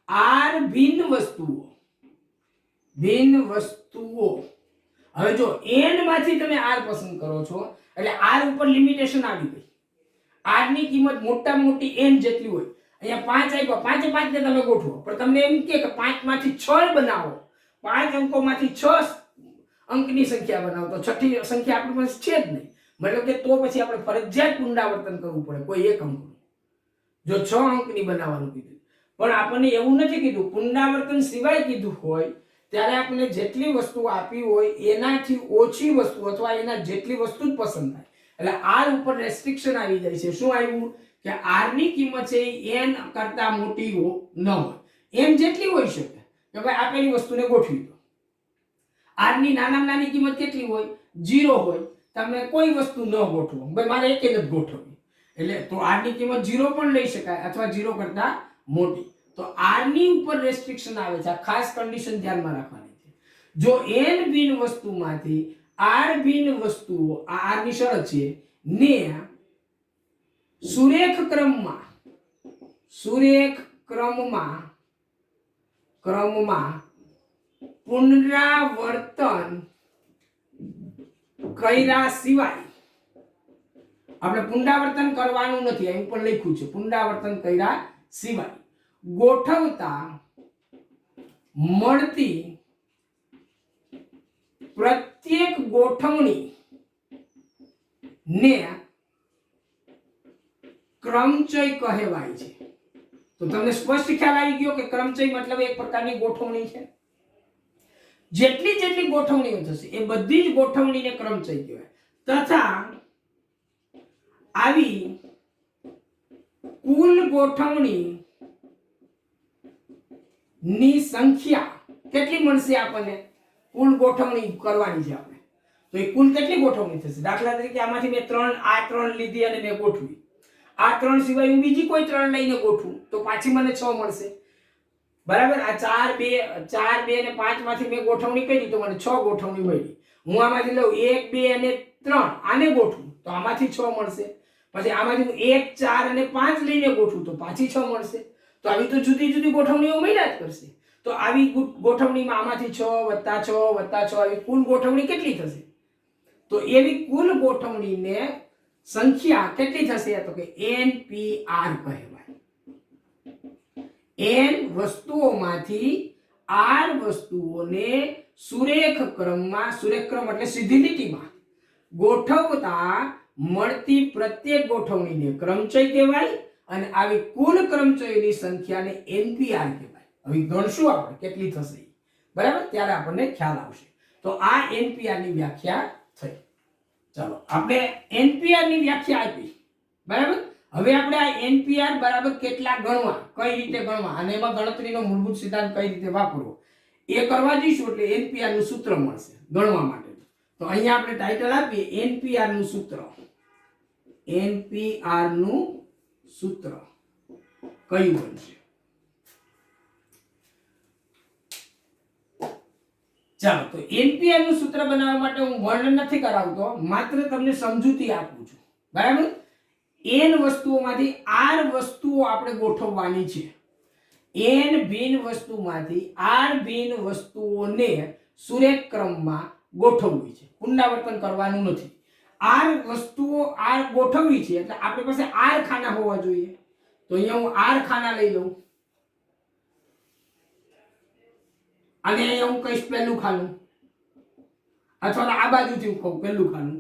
r ભિન્ન વસ્તુઓ. હવે જો n માંથી તમે r પસંદ કરો છો એટલે r ઉપર લિમિટેશન આવી ગઈ. r ની કિંમત મોટામાં મોટી n જેટલી હોય. અહીંયા 5 આપ્યા, 5 ને તમે ગોઠવો, પણ તમને એમ કે 5 માંથી 6 બનાવો, 5 અંકોમાંથી 6 અંકની સંખ્યા બનાવો, તો છઠ્ઠી સંખ્યા આપણી પાસે છે જ નહીં. મતલબ કે તો પછી આપણે ફરજિયાત પુનરાવર્તન કરવું પડે કોઈ એક અંકનું. જો 6 અંકની બનાવવાનું કીધું, પણ આપણને એવું નથી કીધું. પુનરાવર્તન સિવાય કીધું હોય ત્યારે આપણે જેટલી વસ્તુ આપી હોય એનાથી ઓછી વસ્તુ અથવા એના જેટલી વસ્તુ જ પસંદ થાય. એટલે r ઉપર રેસ્ટ્રિક્શન આવી જાય છે. શું આવ્યું કે r ની કિંમત છે n કરતા મોટી ન હોય. m જેટલી હોઈ શકે કે ભાઈ આપેલી વસ્તુને ગોઠવી દો. r ની નાનામાં નાની કિંમત કેટલી હોય? 0 હોય. તમે કોઈ વસ્તુ ન ગોઠવો, ભાઈ મારે એક જ ગોઠવવી, એટલે તો r ની કિંમત 0 પણ લઈ શકાય અથવા 0 કરતા મોટી. તો r ની ઉપર રેસ્ટ્રિક્શન આવે છે. આ ખાસ કન્ડિશન ધ્યાનમાં રાખવાની છે. જો n ભિન્ન વસ્તુમાંથી r ભિન્ન વસ્તુઓ, આ r ની શરત છે, ને સુરેખ ક્રમમાં પુનરાવર્તન કર્યા સિવાય, આપણે પુનરાવર્તન કરવાનું નથી, અહીં ઉપર લખ્યું છે પુનરાવર્તન કર્યા સિવાય ગોઠવતા મળતી પ્રત્યેક ગોઠવણી ને ક્રમચય કહેવાય છે. તો તમને સ્પષ્ટ ખ્યાલ આવી ગયો કે ક્રમચય મતલબ એક પ્રકારની ગોઠવણી છે. જેટલી જેટલી ગોઠવણીઓ થશે એ બધી જ ગોઠવણીને ક્રમચય કહેવાય. તથા આવી કુલ ગોઠવણી ની સંખ્યા કેટલી મળશે આપણને? કુલ ગોઠવણી કરવાની છે આપણે, તો એ કુલ કેટલી ગોઠવણી થશે? દાખલા તરીકે આમાંથી મેં 3 લીધી અને મેં ગોઠવી. આ 3 સિવાય હું બીજી કોઈ 3 લઈને ગોઠવું તો પાછી મને 6 મળશે. બરાબર? આ 4 2 અને 5 માંથી મેં ગોઠવણી કરી તો મને 6 ગોઠવણી મળી. હું આમાંથી લઉં 1 2 અને 3, આને ગોઠવું તો આમાંથી 6 મળશે. પછી આમાંથી હું 1 4 અને 5 લઈને ગોઠવું તો પાછી 6 મળશે. તો આવી તો જુદી જુદી ગોઠવણીઓ મળ્યા જ કરશે. તો આવી ગોઠવણીમાં આમાંથી 6 + 6 + 6 આવી કુલ ગોઠવણી કેટલી થશે? તો એવી કુલ ગોઠવણીને સંખ્યા કેટલી થશે? તો કે NPR કહેવાય. n વસ્તુઓમાંથી r વસ્તુઓને સુરેખ ક્રમમાં, સુરેખ ક્રમ એટલે સીધી લીટીમાં ગોઠવતા મળતી પ્રત્યેક ગોઠવણીને ક્રમચય કહેવાય અને આવી કુલ ક્રમચયની સંખ્યાને NPR કહેવાય. હવે ગણશું આપણે કેટલી થશે, બરાબર? ત્યારે આપણને ખ્યાલ આવશે. તો આ NPR ની વ્યાખ્યા થઈ. ચાલો આપણે NPR ની વ્યાખ્યા આપી, બરાબર? હવે આપણે આ NPR બરાબર કેટલા ગણવા, કઈ રીતે ગણવા અને એમાં ગણતરીનો મૂળભૂત સિદ્ધાંત કઈ રીતે વાપરવો એ કરવા જઈશું એટલે NPR નું સૂત્ર મળશે ગણવા માટે. તો અહીંયા આપણે ટાઇટલ આપીએ NPR નું સૂત્ર. NPR નું સૂત્ર કયું બનશે? ચાલો, તો NPR નું સૂત્ર બનાવવા માટે હું વર્ણન નથી કરાવતો, માત્ર તમને સમજૂતી આપું છું, બરાબર? n વસ્તુઓમાંથી r વસ્તુઓ આપણે ગોઠવવાની છે. n ભિન્ન વસ્તુમાંથી r ભિન્ન વસ્તુઓને સુરેખ ક્રમમાં ગોઠવવી છે, પુનરાવર્તન કરવાનું નથી. r વસ્તુઓ r ગોઠવવી છે એટલે આપણી પાસે r ખાના હોવા જોઈએ. તો અહીંયા હું r ખાના લઈ લઉં અને અહીંયા હું કહીશ પહેલું ખાનું, અથવા આ બાજુથી હું કહું પહેલું ખાનું.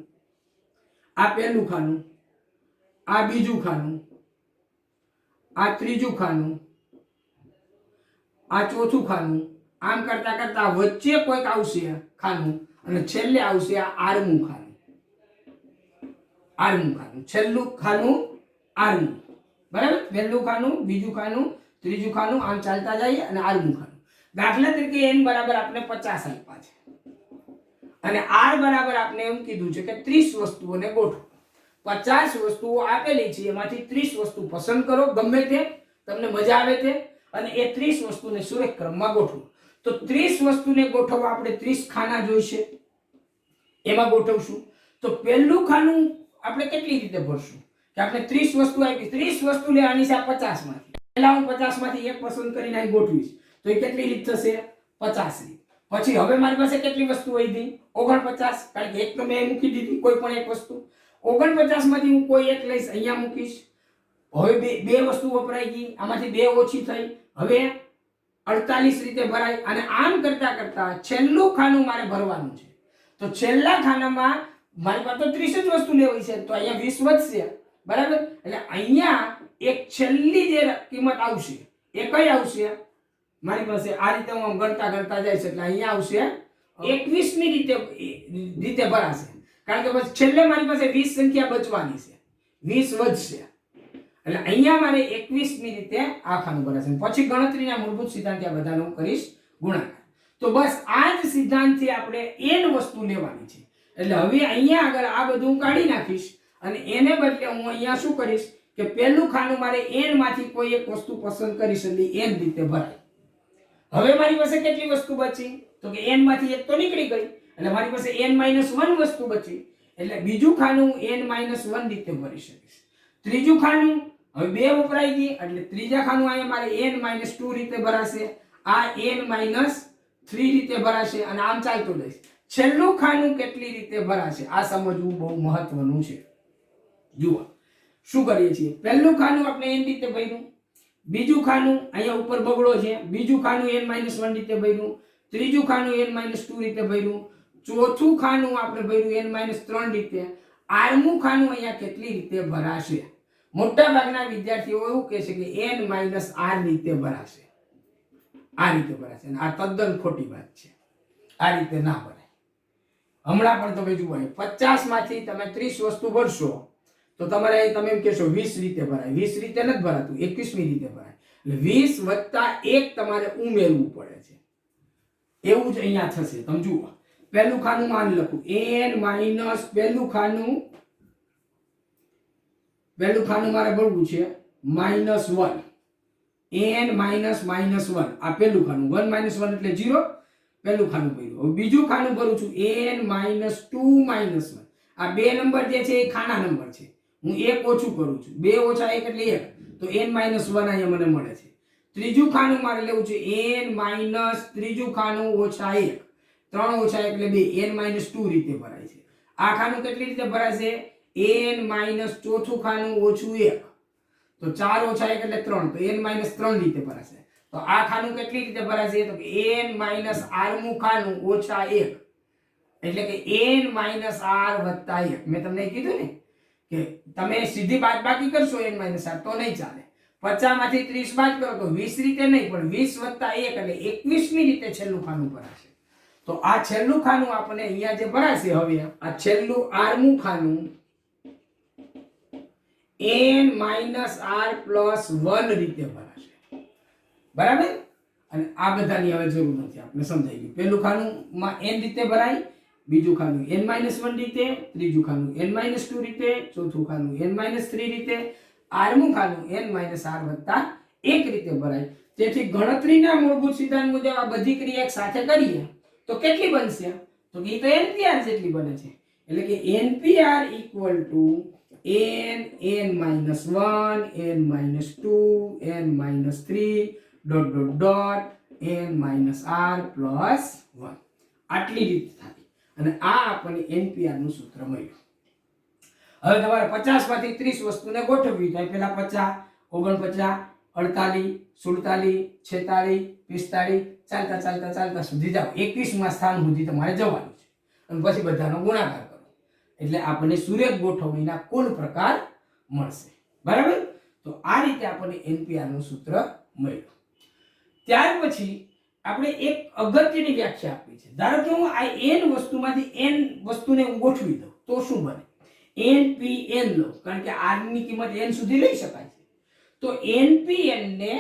આ પહેલું ખાનું, આ બીજું ખાનું, આ ત્રીજું ખાનું, આ ચોથું ખાનું, આમ કરતા કરતા વચ્ચે કોઈક આવશે ખાનું અને છેલ્લે આવશે આ આરમું ખાનું. આરમું ખાનું, છેલ્લું ખાનું આરમું. બરાબર, પહેલું ખાનું, બીજું ખાનું, ત્રીજું ખાનું, આમ ચાલતા જઈએ અને આરમું ખાનું. દાખલા તરીકે n બરાબર આપણે 50 આપ્યા છે અને r બરાબર આપણે એમ કીધું છે કે 30 વસ્તુઓને ગોઠવો. 50 વસ્તુઓ આપેલી છે, એમાંથી 30 વસ્તુ પસંદ કરો, ગમે તે તમને મજા આવે તે, અને એ 30 વસ્તુને સુરેખ ક્રમમાં ગોઠવો. તો 30 વસ્તુને ગોઠવવા આપણે 30 ખાના જોઈશે, એમાં ગોઠવશું. તો પહેલું ખાનું આપણે કેટલી રીતે ભરશું કે આપણે 30 વસ્તુ આપી, 30 વસ્તુ લેવાની છે આ 50 માંથી. પહેલા હું 50 માંથી એક પસંદ કરીને અહીં ગોઠવીશ, તો એ કેટલી રીત થશે? 50 રીત. પછી હવે મારી પાસે કેટલી વસ્તુ વધી? 49, કારણ કે એક તો મેં મૂકી દીધી, કોઈ પણ એક વસ્તુ. 49 માંથી હું કોઈ એક લઈશ, અહીંયા મૂકીશ. હવે બે વસ્તુ વપરાઈ ગઈ, આમાંથી બે ઓછી થઈ, હવે 48 રીતે ભરાય. અને આમ કરતા કરતા છેલ્લું ખાનું મારે ભરવાનું છે. તો છેલ્લા ખાનામાં મારી પાસે તો 30 જ વસ્તુ લેવી છે, તો અહીંયા 20 વધશે. બરાબર, એટલે અહીંયા એક છેલ્લી જે કિંમત આવશે એ કઈ આવશે? મારી પાસે આ રીતે હું ગણતા ગણતા જઈશ એટલે અહીંયા આવશે 21મી રીતે ભરાશે. કારણ કે બસ છેલ્લે મારી પાસે 20 સંખ્યા બચવાની છે, 20 વધશે. એટલે અહીંયા મારે 21મી રીતે આ ખાનું ભરાશે. પછી ગણતરીના મૂળભૂત સિદ્ધાંત આ બધાનો કરીશ ગુણાકાર. તો બસ આ જ સિદ્ધાંતથી આપણે n વસ્તુ લેવાની છે. એટલે હવે અહીંયા આગળ આ બધું હું કાઢી નાખીશ અને એને બદલે હું અહીંયા શું કરીશ કે પહેલું ખાનું મારે n માંથી કોઈ એક વસ્તુ પસંદ કરીશ એટલે n રીતે ભરાય. હવે મારી પાસે કેટલી વસ્તુ બચી? તો કે n માંથી એક તો નીકળી ગઈ, એટલે મારી પાસે n-1 વસ્તુ બચી. એટલે બીજું ખાનું n-1 રીતે ભરી શકીશ. ત્રીજું ખાનું હવે બે વપરાઈ ગઈ, એટલે ત્રીજા ખાનું અહીંયા મારે n-2 રીતે ભરાશે, આ n-3 રીતે ભરાશે અને આમ ચાલતું જઈશ. છેલ્લું ખાનું કેટલી રીતે ભરાશે આ સમજવું બહુ મહત્વનું છે. જુઓ શું કરીએ છીએ. પહેલું ખાનું આપણે n રીતે ભર્યું, બીજું ખાનું અહીંયા ઉપર બગડો છે, બીજું ખાનું n-1 રીતે ભર્યું, ત્રીજું ખાનું n-2 રીતે ભર્યું, ચોથું ખાનું આપણે ભર્યું n-3 રીતે, આરમું ખાનું અહીંયા કેટલી રીતે ભરાશે? મોટા ભાગના વિદ્યાર્થીઓ એવું કહે છે કે n-r રીતે ભરાશે, આ રીતે ભરાશે. આ તદ્દન ખોટી વાત છે, આ રીતે ના ભરાય. હમણાં પણ તમે જુઓ 50 માંથી તમે 30 વસ્તુ ભરશો તો તમારે તમે એમ કહેશો 20 રીતે ભરાય. 20 રીતે નથી ભરાતું, 21મી રીતે ભરાય. એટલે 20 વત્તા 1 તમારે ઉમેરવું પડે છે. એવું જ અહીંયા થશે. તમે જુઓ પહેલું ખાનું માન લખું n- પહેલું ખાનું મારે ભરવું છે -1, n-1. આ પહેલું ખાનું 1 - 1 એટલે 0. પહેલું ખાનું ભર્યું. હવે બીજું ખાનું ભરું છું n-2 -1. આ બે નંબર જે છે એ ખાના નંબર છે, હું એક ઓછું કરું છું. 2 - 1 એટલે 1, તો n-1 અહીંયા મને મળે છે. ત્રીજું ખાનું મારે લેવું છે ત્રીજું ખાનું -1, 3 - 1 એટલે 2, n-2 રીતે ભરાય છે. આ ખાનું કેટલી રીતે ભરાશે? n- ચોથું ખાનું -1, તો 4 - 1 એટલે 3, તો n-3 રીતે ભરાશે. તો આ ખાનું કેટલી રીતે ભરાશે? તો n-rમું ખાનું -1, એટલે કે n-r વત્તા 1. મેં તમને કીધું ને કે તમે સીધી બાદબાકી કરશો n-r તો નહીં ચાલે. 50 માંથી 30 બાદ કરો તો 20 રીતે નહીં, પણ 20 વત્તા 1 એટલે 21મી રીતે છેલ્લું ખાનું ભરાશે. તો આ છેલ્લું ખાનું આપણે અહીંયા જે ભરાશે, હવે આ છેલ્લું આરમું ખાનું n-r+1 રીતે ભરાશે. બરાબર, અને આ બધાની હવે જરૂર નથી, આપણે સમજાઈ ગયું. પહેલું ખાનું માં n રીતે ભરાય, બીજું ખાનું n-1 રીતે, ત્રીજું ખાનું n-2 રીતે, ચોથું ખાનું n-3 રીતે, આરમું ખાનું n-r વત્તા 1 રીતે ભરાય. તેથી ગણતરીના મૂળભૂત સિદ્ધાંત મુજબ આ બધી ક્રિયા એક સાથે કરીએ તો કેટલી બનશે? તો એ તો NPR જેટલી બને છે. એટલે કે NPR n-1, n-2, n-3 ... n-r+1. આટલી રીત થાય અને આ આપણને NPR નું સૂત્ર મળ્યું. હવે તમારે 50 માંથી 30 વસ્તુને ગોઠવવી થાય. પહેલા 50, 49, 48, 47, 46, 45, ચાલતા સુધી જાઓ. 21મા સ્થાન સુધી તમારે જવાનું છે અને પછી બધાનો ગુણાકાર કરો. એટલે આપણને સુરેખ ગોઠવણીના કુલ પ્રકાર મળશે. બરાબર? તો આ રીતે આપણને NPR નું સૂત્ર મળ્યું. ત્યાર પછી આપણે એક અગત્યની વ્યાખ્યા આપી છે. ધારો કે હું આ n વસ્તુમાંથી n વસ્તુને હું ગોઠવી દઉં તો શું બને? NPN લો, કારણ કે r ની કિંમત n સુધી લઈ શકાય છે. તો NPN ને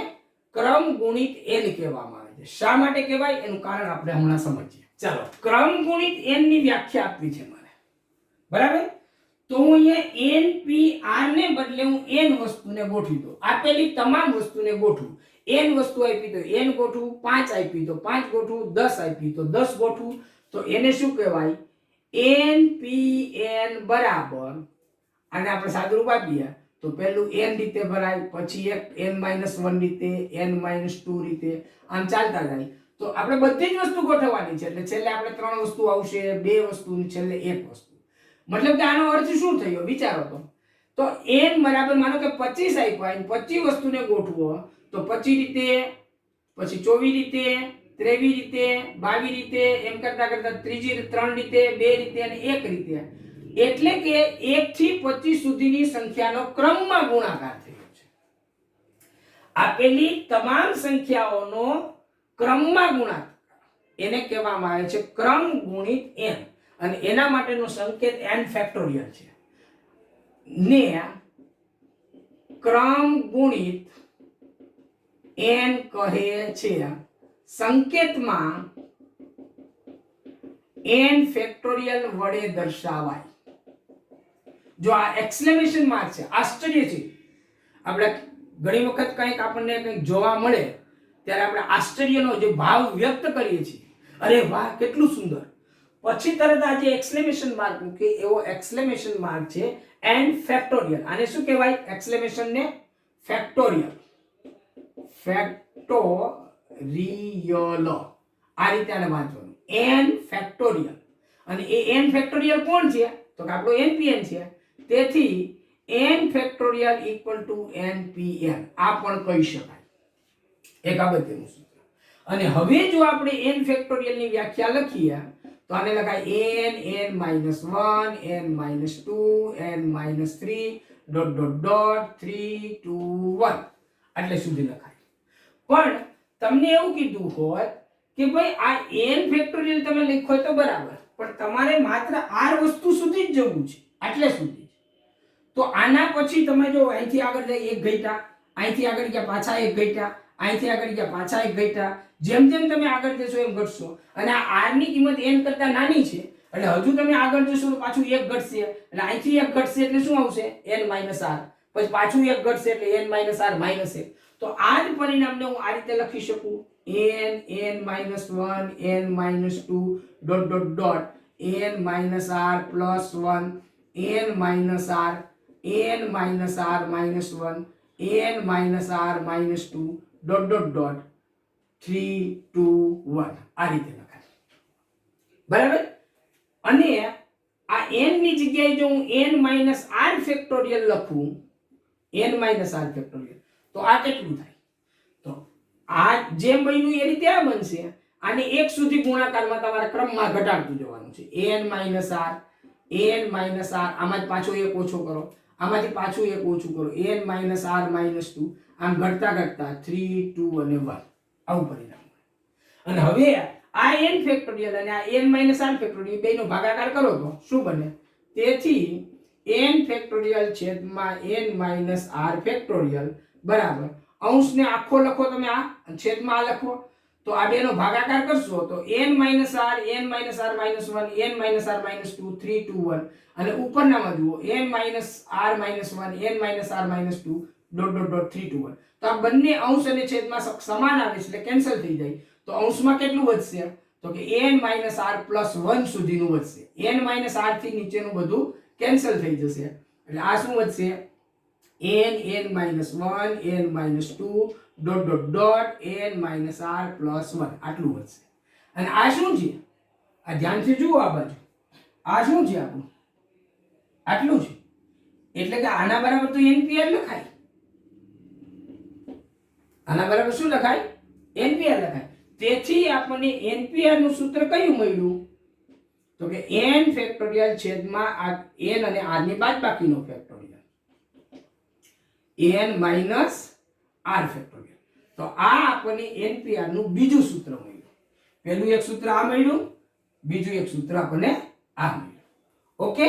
ક્રમ ગુણિત n કહેવામાં આવે છે. શા માટે કહેવાય એનું કારણ આપણે હમણાં સમજીએ. ચાલો, ક્રમ ગુણિત n ની વ્યાખ્યા આપવી છે મારે. બરાબર? તો હું અહીંયા NPR ને બદલે હું n વસ્તુને ગોઠવી દઉં. આપેલી તમામ વસ્તુને ગોઠવું. n વસ્તુ આપી તો n ગોઠવું, 5 આપી તો 5 ગોઠવું, 10 આપી તો 10 ગોઠવું. તો એને શું કહેવાય? NPN બરાબર, અને આપણે સાદુરૂપ આપીએ તો પહેલું n રીતે ભરાય, પછી એક n-1 રીતે, n-2 રીતે, આમ ચાલતા જાય. તો આપણે બધી જ વસ્તુ ગોઠવવાની છે. એટલે છેલ્લે આપણે 3 વસ્તુ આવશે, 2 વસ્તુ, છેલ્લે 1 વસ્તુ. મતલબ કે આનો અર્થ શું થયો વિચારો તો n બરાબર માનો કે 25 આપ્યા અને 25 વસ્તુને ગોઠવો તો 25 રીતે, પછી 24 રીતે, 23 રીતે, 22 રીતે, એમ કરતા કરતા 3 રીતે, 2 રીતે અને 1 રીતે. એટલે કે 1 થી 25 સુધીની સંખ્યાનો ક્રમમાં ગુણાકાર થયો છે. આપેલી તમામ સંખ્યાઓનો ક્રમમાં ગુણાકાર એને કહેવામાં આવે છે ક્રમ ગુણિત n, અને એના માટેનો સંકેત n ફેક્ટોરિયલ છે ને ક્રમ ગુણિત n કહે છે. સંકેતમાં n ફેક્ટોરિયલ વડે દર્શાવાય. જો આ એક્સક્લેમેશન માર્ક છે, આશ્ચર્ય છે. આપણે ઘણી વખત કંઈક આપણને કંઈક જોવા મળે ત્યારે આપણે આશ્ચર્યનો જે ભાવ વ્યક્ત કરીએ છીએ, અરે વાહ કેટલું સુંદર, પછી તરત આ જે એક્સક્લેમેશન માર્ક મૂકે એવો એક્સક્લેમેશન માર્ક છે n ફેક્ટોરિયલ. આને શું કહેવાય? એક્સક્લેમેશન ને ફેક્ટોરિયલ. ફેક્ટોરિયલ આ રીતે આને વાંચવાનું, n ફેક્ટોરિયલ. અને એ n ફેક્ટોરિયલ કોણ છે? તો કે આપણો NPN છે. તેથી n factorial equal to NPN આ પણ કહી શકાય. એક અગત્યનું સૂત્ર. અને હવે જો આપણે n ફેક્ટોરિયલ ની વ્યાખ્યા લખીએ તો આને લખાય n-1, n-2, n-3 ... 3 2 1 એટલે સુધી લખાય. પણ તમને એવું કીધું હોત કે ભાઈ આ n ફેક્ટોરિયલ તમે લખો તો બરાબર, પણ તમારે માત્ર r વસ્તુ સુધી જ જવું છે, આટલે સુધી. તો આના પછી તમે જો અહીંથી આગળ જાય 1 ઘટ્યા, અહીંથી આગળ ગયા પાછા 1 ઘટ્યા, અહીંથી આગળ ગયા પાછા 1 ઘટ્યા, જેમ જેમ તમે આગળ જશો એમ ઘટશો. અને આ r ની કિંમત n કરતા નાની છે એટલે હજુ તમે આગળ જશો તો પાછું 1 ઘટશે, એટલે અહીંથી 1 ઘટશે એટલે શું આવશે? n - r. પછી પાછું 1 ઘટશે એટલે n - r - 1. તો આ જ પરિણામને હું આ રીતે લખી શકું, n-1, n-2 ... n - r + 1, n - r, n - r - 1, n - r - 2 ... 3 2 1 આ રીતે લખાય. બરાબર? અને આ n ની જગ્યાએ જો હું n - r ફેક્ટોરિયલ લખું, n - r ફેક્ટોરિયલ, તો આ કેટલું થાય? તો આ જેમ બન્યું એ રીતે આ બનશે. આને 1 સુધી ગુણાકારમાં તમારે ક્રમમાં ઘટાડતું જવાનું છે. n - r, આમાંથી પાછો 1 ઓછો કરો, આમાંથી પાછું 1 ઓછું કરો, n - r - 2, આમ ઘટતા ઘટતા 3 2 અને 1 આવું પરિણામ. અને હવે આ n ફેક્ટોરિયલ અને આ n - r ફેક્ટોરિયલ બેનો ભાગાકાર કરો તો શું બને? તેથી n ફેક્ટોરિયલ છેદમાં n - r ફેક્ટોરિયલ બરાબર, અંશને આખો લખો તમે, આ છેદમાં આ લખો, તો આ બેનો ભાગાકાર કરશો તો n - r, n - r - 1, n - r - 2, 3 2 1, અને ઉપરનામાં જુઓ n - r - 1, n - r - 2 ... 3 2 1. તો આ બંને અંશ અને છેદમાં સમાન આવે છે એટલે કેન્સલ થઈ જાય. તો અંશમાં કેટલું વધશે? તો કે n - r + 1 સુધીનું વધશે. n - r થી નીચેનું બધું કેન્સલ થઈ જશે. એટલે આ શું વધશે? n - 1, n - 2 ... n - r + 1 આટલું વધશે. અને આ શું છે? આ ધ્યાનથી જુઓ આ બાજુ. આ શું છે આપણું? આટલું છે. એટલે કે આના બરાબર તો NPR લખાય. આના બરાબર શું લખાય? NPR લખાય. તેથી આપણને NPR નું સૂત્ર કયું મળ્યું? તો કે n ફેક્ટોરિયલ છેદમાં આ n અને r ની બાદબાકીનો factorial n minus r factorial. તો આ આપણને NPR નું બીજું સૂત્ર મળ્યું. પહેલું એક સૂત્ર આ મળ્યું, બીજું એક સૂત્ર આપણને આ મળ્યું. ઓકે.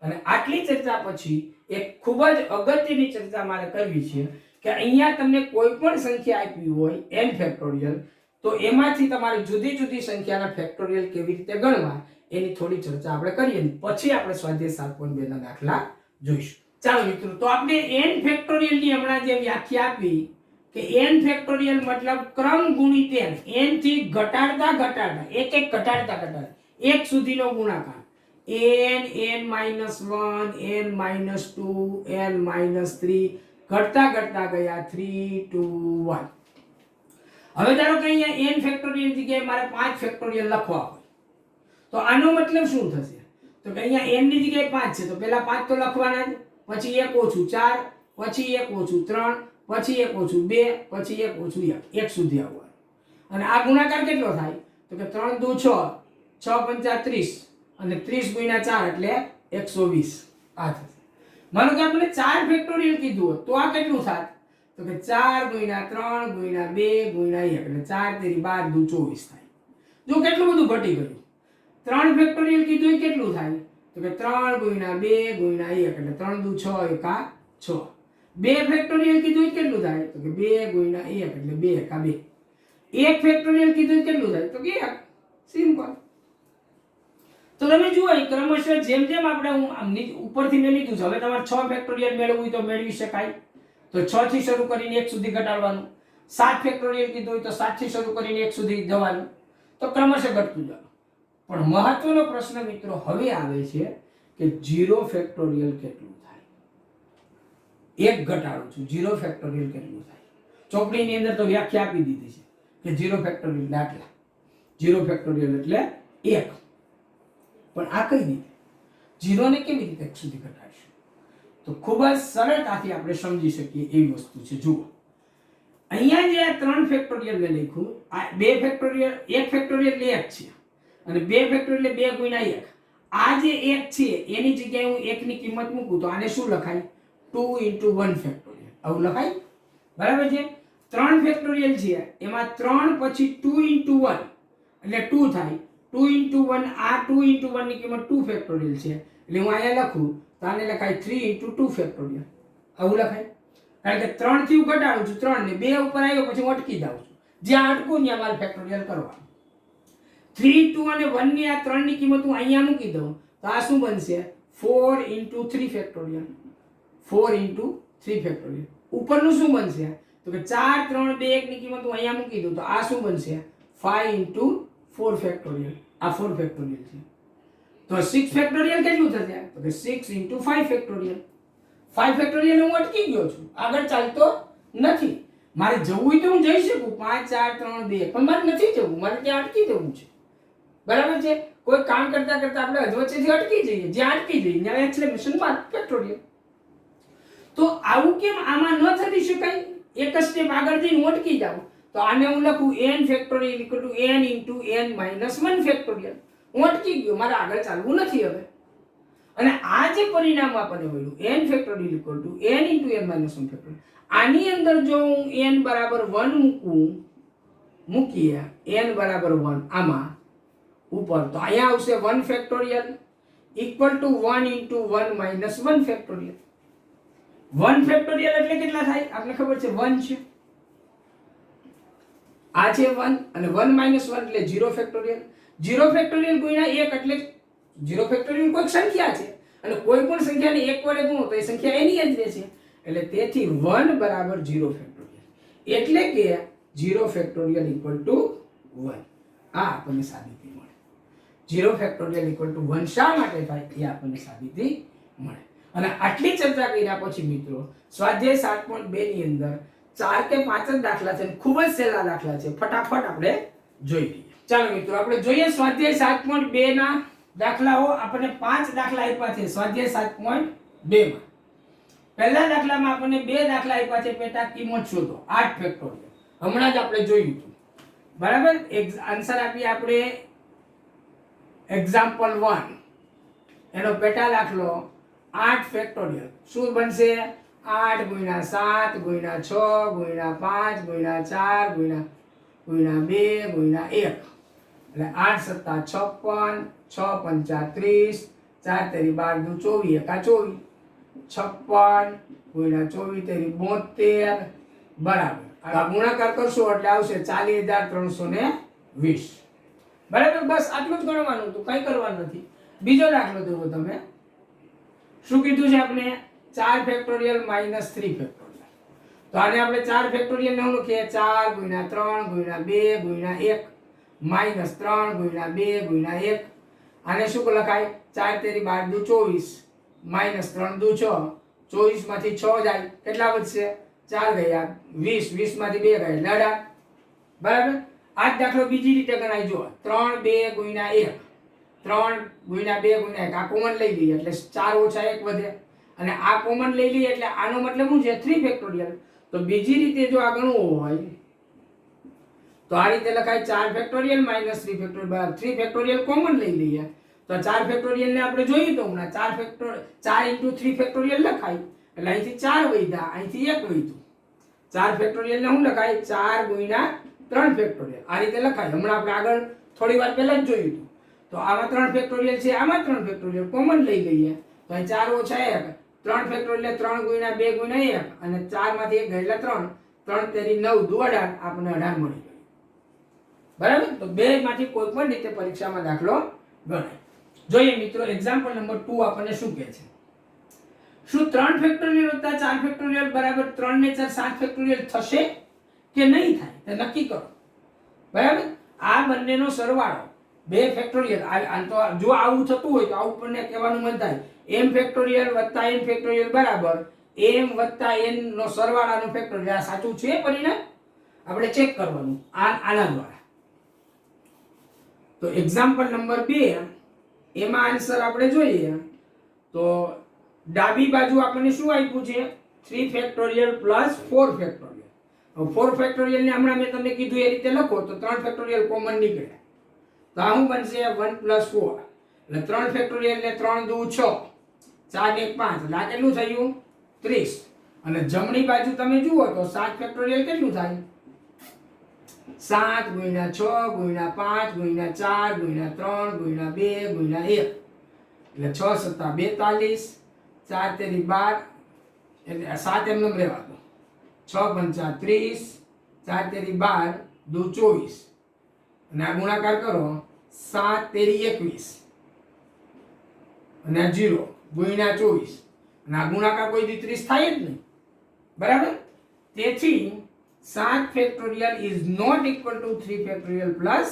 અને આટલી ચર્ચા પછી એક ખૂબ જ અગત્યની ચર્ચા મારે કરવી છે કે અહીંયા તમને કોઈ પણ સંખ્યા આપી હોય n ફેક્ટોરિયલ, તો એમાંથી તમારે જુદી જુદી સંખ્યાના ફેક્ટોરિયલ કેવી રીતે ગણવા એની થોડી ચર્ચા આપણે કરીએ, પછી આપણે સ્વાધ્યાય 7.2 ના દાખલા જોઈશું. ચાલો મિત્રો, તો આપણે n ફેક્ટોરિયલ ની હમણાં જે વ્યાખ્યા આપી કે n ફેક્ટોરિયલ મતલબ ક્રમ ગુણિત n, n થી ઘટાડતા ઘટાડતા એક એક ઘટાડતા એક સુધીનો ગુણાકાર n, n-1, n-2, n-3 ઘટતા ઘટતા ગયા 3 2 1. હવે ધારો કે અહીંયા n ફેક્ટોરિયલ જગ્યાએ મારે 5 ફેક્ટોરિયલ લખવા હોય, તો આનો મતલબ શું થશે? તો કે અહીંયા n ની જગ્યાએ 5 છે, તો પહેલા 5 તો લખવાના જ, પછી 1 ઓછું 4, પછી 1 ઓછું 3, પછી 1 ઓછું 2, પછી 1 ઓછું 1 સુધી આવવાનું. અને આ ગુણાકાર કેટલો થાય? તો કે 3 દુ 6, 6 પંચા 30 અને 30 ગુણ્યા 4 એટલે 120. આ થશે. માનો કે આપણે 4 ફેક્ટોરિયલ કીધું હોત તો આ કેટલું થાત? તો કે 4 ગુણ્યા 3 ગુણ્યા 2 ગુણ્યા 1 એટલે 4 તેરી 12 દુ 24 થાય. જો કેટલું બધું ઘટી ગયું. 3 ફેક્ટોરિયલ કીધું એ કેટલું થાય? તો કે 3 ગુણ્યા 2 ગુણ્યા 1 એટલે 3 દુ 6 એકા 6. 2 ફેક્ટોરિયલ કીધું એ કેટલું થાય? તો કે 2 ગુણ્યા 1 એટલે 2 એકા 2. 1 ફેક્ટોરિયલ કીધું એ કેટલું થાય? તો કે 1. સિમ્પલ. તો તમે જુઓ ક્રમશઃ જેમ જેમ આપણે ઉપરથી મેં લીધું છે, હવે તમારે 6 ફેક્ટોરિયલ મેળવવું હોય તો મેળવી શકાય, તો 6 થી શરૂ કરીને 1 સુધી ઘટાડવાનું. 7 ફેક્ટોરિયલ કીધું હોય તો 7 થી શરૂ કરીને 1 સુધી જવાનું. તો ક્રમશઃ ઘટતું જવાનું. પણ મહત્વનો પ્રશ્ન મિત્રો હવે આવે છે કે 0 ફેક્ટોરિયલ કેટલું થાય? એક ઘટાડું છું, 0 ફેક્ટોરિયલ કેટલું થાય? ચોપડીની અંદર તો વ્યાખ્યા આપી દીધી છે કે 0 ફેક્ટોરિયલ એટલે આટલા, 0 ફેક્ટોરિયલ એટલે 1. પણ આ કઈ રીતે 0 ને કેવી રીતે 1 સુધી ઘટાડશું? તો ખૂબ જ સરળતાથી આપણે સમજી શકીએ એવી વસ્તુ છે. જુઓ, અહીંયા જે આ 3 ફેક્ટોરિયલ મેં લખ્યું, આ 2 ફેક્ટોરિયલ, 1 ફેક્ટોરિયલ 1 છે અને 2 ફેક્ટોરિયલ 2 ગુણ્યા 1. આ જે 1 છે એની જગ્યાએ હું 1 ની કિંમત મૂકું તો આને શું લખાય? 2 * 1 ફેક્ટોરિયલ આવું લખાય. બરાબર છે. 3 ફેક્ટોરિયલ છે એમાં 3 પછી 2 * 1 એટલે 2 થાય. 2 * 1 આ 2 * 1 ની કિંમત 2 ફેક્ટોરિયલ છે એટલે હું અહીંયા લખું તો આને લખાય 3 * 2 ફેક્ટોરિયલ આવું લખાય. કારણ કે 3 થી હું ઘટાડું છું, 3 ને 2 ઉપર આવ્યો પછી હું અટકી જાઉં છું, જ્યાં અટકું ત્યાં મારે ફેક્ટોરિયલ કરવાનું. 3 2 અને 1 ની આ 3 ની કિંમત હું અહીંયા મૂકી દઉં તો આ શું બનશે? 4 * 3 ફેક્ટોરિયલ. 4 * 3 ફેક્ટોરિયલ. ઉપરનું શું બનશે? તો કે 4 3 2 1 ની કિંમત હું અહીંયા મૂકી દઉં તો આ શું બનશે? 5 * 4 ફેક્ટોરિયલ. આ 4 ફેક્ટોરિયલ છે. તો 6 ફેક્ટોરિયલ કેટલું થશે? તો કે 6 * 5 ફેક્ટોરિયલ. 5 ફેક્ટોરિયલ હું અટકી ગયો છું, આગળ ચાલતો નથી. મારે જવું હોય તો હું જઈ શકું 5 4 3 2, પણ મારે નથી જવું, મારે ત્યાં અટકી જવું છે. બરાબર છે. કોઈ કામ કરતા કરતા આપણે અધવચ્ચેથી અટકી જઈએ, જ્યાં અટકી જઈએ ત્યાં એક્સેલરેશન માર ફેક્ટોરિયલ. તો આવું કેમ આમાં ન થઈ શકાય? એક જ સ્ટેપ આગળ જઈને હું અટકી જાઉં તો આને હું લખું n factorial = n * n - 1 factorial. હું અટકી ગયો, મારે આગળ ચાલવું નથી હવે. અને આ જે પરિણામ આપણને મળ્યું n factorial = n * n - 1 factorial, આની અંદર જો હું n = 1 મૂકીએ n = 1 આમાં ઉપર, તો અહીંયા આવશે 1 ફેક્ટોરિયલ = 1 * 1 - 1 ફેક્ટોરિયલ. 1 ફેક્ટોરિયલ એટલે કેટલા થાય? આપણે ખબર છે 1 છે, આ છે 1 અને 1 - 1 એટલે 0 ફેક્ટોરિયલ. 0 ફેક્ટોરિયલ ગુણ્યા 1 એટલે 0 ફેક્ટોરિયલ કોઈ સંખ્યા છે અને કોઈ પણ સંખ્યાને 1 વડે ગુણો તો એ સંખ્યા એની જ રહેશે. એટલે તેથી 1 = 0 ફેક્ટોરિયલ. એટલે કે 0 ફેક્ટોરિયલ = 1. આ આપણને સાબિતી મળે. 0 ફેક્ટોરિયલ = 1 શા માટે થાય એ આપણને સાબિતી મળે. અને આટલી ચર્ચા કર્યા પછી મિત્રો સ્વાધ્યાય 7.2 ની અંદર 4 કે 5 જ દાખલા છે, ખૂબ જ સહેલા દાખલા છે, ફટાફટ આપણે જોઈ લઈએ. ચાલો મિત્રો આપણે જોઈએ સ્વાધ્યાય 7.2 ના દાખલાઓ. આપણને 5 દાખલા આપ્યા છે સ્વાધ્યાય 7.2 માં. પહેલા દાખલામાં આપણને 2 દાખલા આપ્યા છે. પેટા કિંમત શોધો 8 ફેક્ટોરિયલ, હમણાં જ આપણે જોયું હતું. બરાબર. આન્સર આપીએ આપણે એક્ઝામ્પલ 1 એનો પેટા દાખલો 8 ફેક્ટોરિયલ શું બનશે 8 ગુણ્યા 7 ગુણ્યા 6 ગુણ્યા 5 ગુણ્યા 4 ગુણ્યા 2 ગુણ્યા 1 એટલે 8 સત્તા 56 6 પંચા 30 4 તેરી 12 દુ 24 એકા 24 56 ગુણ્યા 24 તેરી 72 બરાબર આ ગુણાકાર કરશો એટલે આવશે 40,320 બરાબર બસ આટલું જ ગણવાનું હતું કંઈ કરવાનું નથી બીજો દાખલો જુઓ તમે શું કીધું છે આપણે 4 ફેક્ટોરિયલ માઈનસ 3 ફેક્ટોરિયલ તો આને આપણે 4 ફેક્ટોરિયલ ને લખીએ 4 ગુણ્યા 3 ગુણ્યા 2 ગુણ્યા 1 માઈનસ 3 ગુણ્યા 2 ગુણ્યા 1 આને શું લખાય 4 તેરી 12 દુ 24 માઈનસ 3 દુ 6 24 માંથી 6 જાય કેટલા વધશે 4 ગયા 20 20 માંથી 2 ગયા લડા બરાબર આ દાખલો બીજી રીતે ગણાય જો 3 2 ગુણ્યા 1 3 ગુણ્યા 2 ગુણ્યા 1 આ કોમન લઈ લઈએ એટલે 4 ઓછા 1 વધે અને આ કોમન લઈ લઈએ એટલે આનો મતલબ શું છે 3 ફેક્ટોરિયલ તો બીજી રીતે જો આ ગણવું હોય તો આ રીતે લખાય 4 factorial minus 3 factorial 3 factorial common લઈ લઈએ તો 4 ફેક્ટોરિયલ ને આપણે જોઈએ તો હમણાં 4 ફેક્ટોરિયલ 4 * 3 ફેક્ટોરિયલ લખાય એટલે અહીંથી 4 વધ્યા અહીંથી 1 વધ્યું 4 ફેક્ટોરિયલ ને શું લખાય 4 ગુણ્યા 3 ફેક્ટોરિયલ આ રીતે લખાય હમણાં આપણે આગળ થોડી વાર પહેલા જ જોયું હતું તો આમાં 3 ફેક્ટોરિયલ છે આમાં 3 ફેક્ટોરિયલ કોમન લઈ લઈએ તો અહીં 4 ઓછા 1 3 ફેક્ટોરિયલ 3 ગુણ્યા 2 ગુણ્યા 1 અને 4 માંથી 1 ગયેલા 3 3 તેરી 9 દુ 18 આપણને 18 મળી ગયું બરાબર તો બે માંથી કોઈ પણ રીતે પરીક્ષામાં દાખલો ગણાય જોઈએ મિત્રો એક્ઝામ્પલ નંબર 2 આપણને શું કહે છે શું 3 ફેક્ટોરિયલ વત્તા 4 ફેક્ટોરિયલ બરાબર 3 ને 4 7 ફેક્ટોરિયલ થશે કે નહીં થાય તે નક્કી કરો બરાબર આ બંનેનો સરવાળો બે ફેક્ટોરિયલ તો જો આવું થતું હોય તો આવું આપણને કહેવાનું મન થાય m ફેક્ટોરિયલ વત્તા n ફેક્ટોરિયલ બરાબર m વત્તા n નો સરવાળાનો ફેક્ટોરિયલ આ સાચું છે પરિણામ આપણે ચેક કરવાનું આના દ્વારા તો એક્ઝામ્પલ નંબર 2 એમાં આન્સર આપણે જોઈએ તો ડાબી બાજુ આપણને શું આપ્યું છે 3 ફેક્ટોરિયલ પ્લસ 4 ફેક્ટોરિયલ 4 ફેક્ટોરિયલ ને હમણાં મેં તમને કીધું એ રીતે લખો તો 3 ફેક્ટોરિયલ કોમન નીકળે તો આ શું બનશે 1 + 4 એટલે 3 ફેક્ટોરિયલ ને 3 દુ 6 4 ને 1 5 એટલે આ કેટલું થયું 30 અને જમણી બાજુ તમે જુઓ તો 7 ફેક્ટોરિયલ કેટલું થાય 7 ગુણ્યા 6 ગુણ્યા 5 ગુણ્યા 4 ગુણ્યા 3 ગુણ્યા 2 ગુણ્યા 1 એટલે 6 સત્તા 42 4 તેરી 12 એટલે 7 એમનેમ રહેવા દો 6 પંચા 30 4 તેરી 12 દુ 24 અને આ ગુણાકાર કરો 7 તેરી 21 અને 0 ગુણ્યા 24 અને આ ગુણાકાર કોઈ દી 30 થાય જ નહીં બરાબર તેથી 7 factorial is not equal to 3 factorial plus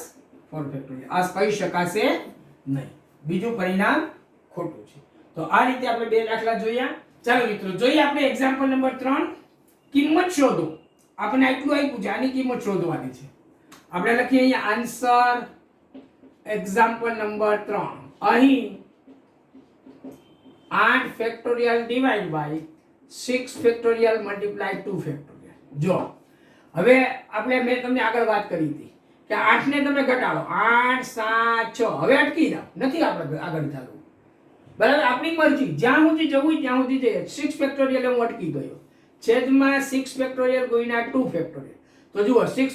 4 factorial આ કહી શકાશે નહીં બીજું પરિણામ ખોટું છે તો આ રીતે આપણે બે દાખલા જોયા ચાલો મિત્રો જોઈએ આપણે એક્ઝામ્પલ નંબર 3 કિંમત શોધો આપણે આટલું આપ્યું છે આની કિંમત શોધવાની છે આપણે લખીએ અહીંયા આન્સર એક્ઝામ્પલ નંબર 3 અહીં 8 factorial divide by 6 factorial multiply 2 factorial જો હવે આપણે મેં તમને આગળ વાત કરી હતી કે 8 ને તમે ઘટાડો 8 7 6 હવે અટકી જાવ નથી આપણે આગળ ચાલવું બરાબર આપણી મરજી જ્યાં સુધી જવું ત્યાં સુધી જઈએ 6 ફેક્ટોરિયલ હું અટકી ગયો છેદમાં 6 ફેક્ટોરિયલ ગુણ્યા 2 ફેક્ટોરિયલ તો જુઓ 6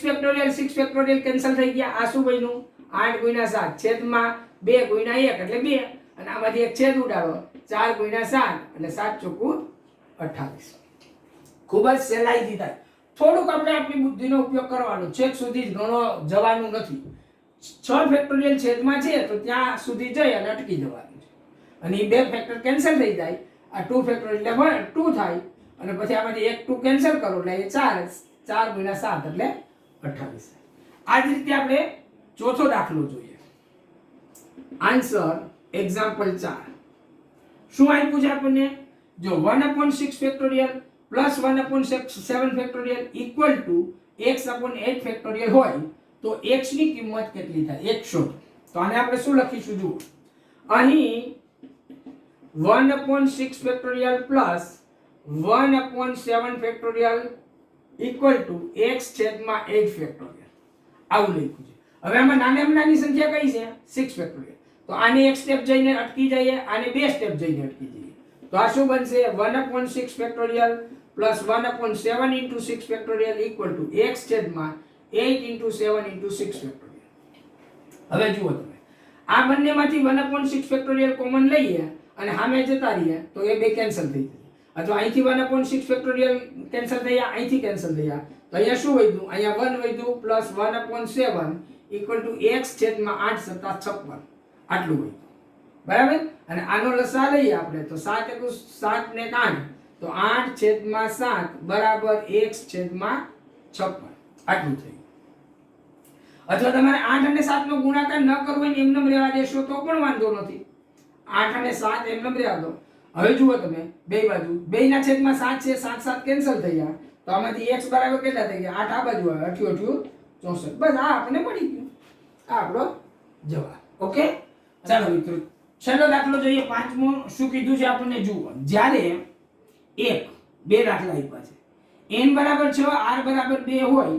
ફેક્ટોરિયલ કેન્સલ થઈ ગયા આ શું બન્યું 8 ગુણ્યા 7 છેદમાં 2 ગુણ્યા 1 એટલે 2 અને આમાંથી એક છેદ ઉડાડો 4 ગુણ્યા 7 એટલે 7 ચોકું 28 ખૂબ જ સહેલાઈથી થાય થોડુંક આપણે આપણી બુદ્ધિનો ઉપયોગ કરવાનો છેક સુધી જ ઘણો જવાનું નથી 6 ફેક્ટોરિયલ છેદમાં છે તો ત્યાં સુધી જઈ અને અટકી જવાનું છે અને એ બે ફેક્ટર કેન્સલ થઈ જાય આ 2 ફેક્ટોરિયલ એટલે 2 થાય અને પછી આમાંથી એક 2 કેન્સલ કરો એટલે એ 4 ગુણ્યા 7 એટલે 28 આ જ રીતે આપણે ચોથો દાખલો જોઈએ આન્સર એક્ઝામ્પલ 4 શું આપ્યું છે આપણને જો 1/6 factorial plus 1/7 factorial equal to x/8 factorial હોય તો x ની કિંમત કેટલી થાય x શોધો તો આને આપણે શું લખીશું જુઓ અહીં 1/6 factorial plus 1/7 factorial equal to x/8 factorial આવું લખ્યું છે હવે આમાં નાનામાં નાની સંખ્યા કઈ છે 6 ફેક્ટોરિયલ તો આને એક સ્ટેપ જઈને અટકી જઈએ, આને બે સ્ટેપ જઈને અટકી જઈએ. તો આ શું બનશે? 1/6 factorial plus 1/7 into 6 factorial equal to x છેદમાં 8 into 7 into 6 ફેક્ટોરિયલ. હવે જુઓ તમે, આ બંનેમાંથી 1/6 ફેક્ટોરિયલ કોમન લઈએ અને સામે જતા રહીએ તો એ બે કેન્સલ થઈ જશે. અથવા અહીંથી 1/6 ફેક્ટોરિયલ કેન્સલ થયા, અહીંથી કેન્સલ થયા, તો અહીંયા શું વધ્યું? અહીંયા 1 વધ્યું પ્લસ 1/7 ઇક્વલ ટુ x છેદમાં 8 + 56 આટલું વધ્યું. બરાબર? અને આનો લસા લઈએ આપણે તો 7 * 7 ને 8, તો 8/7 બરાબર x છેદમાં 56 આટલું થયું. અથવા તમારે 8 અને 7 નો ગુણાકાર ન કરવો હોય ને એમને રહેવા દેશો તો પણ વાંધો નથી. 8 અને 7 એમને રહેવા દો. હવે જુઓ તમે, બે બાજુ 2/7 છે, 7 7 કેન્સલ થઈ ગયા, તો આમાંથી x બરાબર કેટલા થઈ ગયા? 8 આ બાજુ આવે, 8 8 64. બસ આ આપણને મળી ગયું. આ આપણો જવાબ. ઓકે, ચાલો મિત્રો છેલ્લો દાખલો જોઈએ, પાંચમો. શું કીધું છે આપણને? જુઓ, જ્યારે બે દાખલા આપ્યા છે, n બરાબર 6 r બરાબર 2 હોય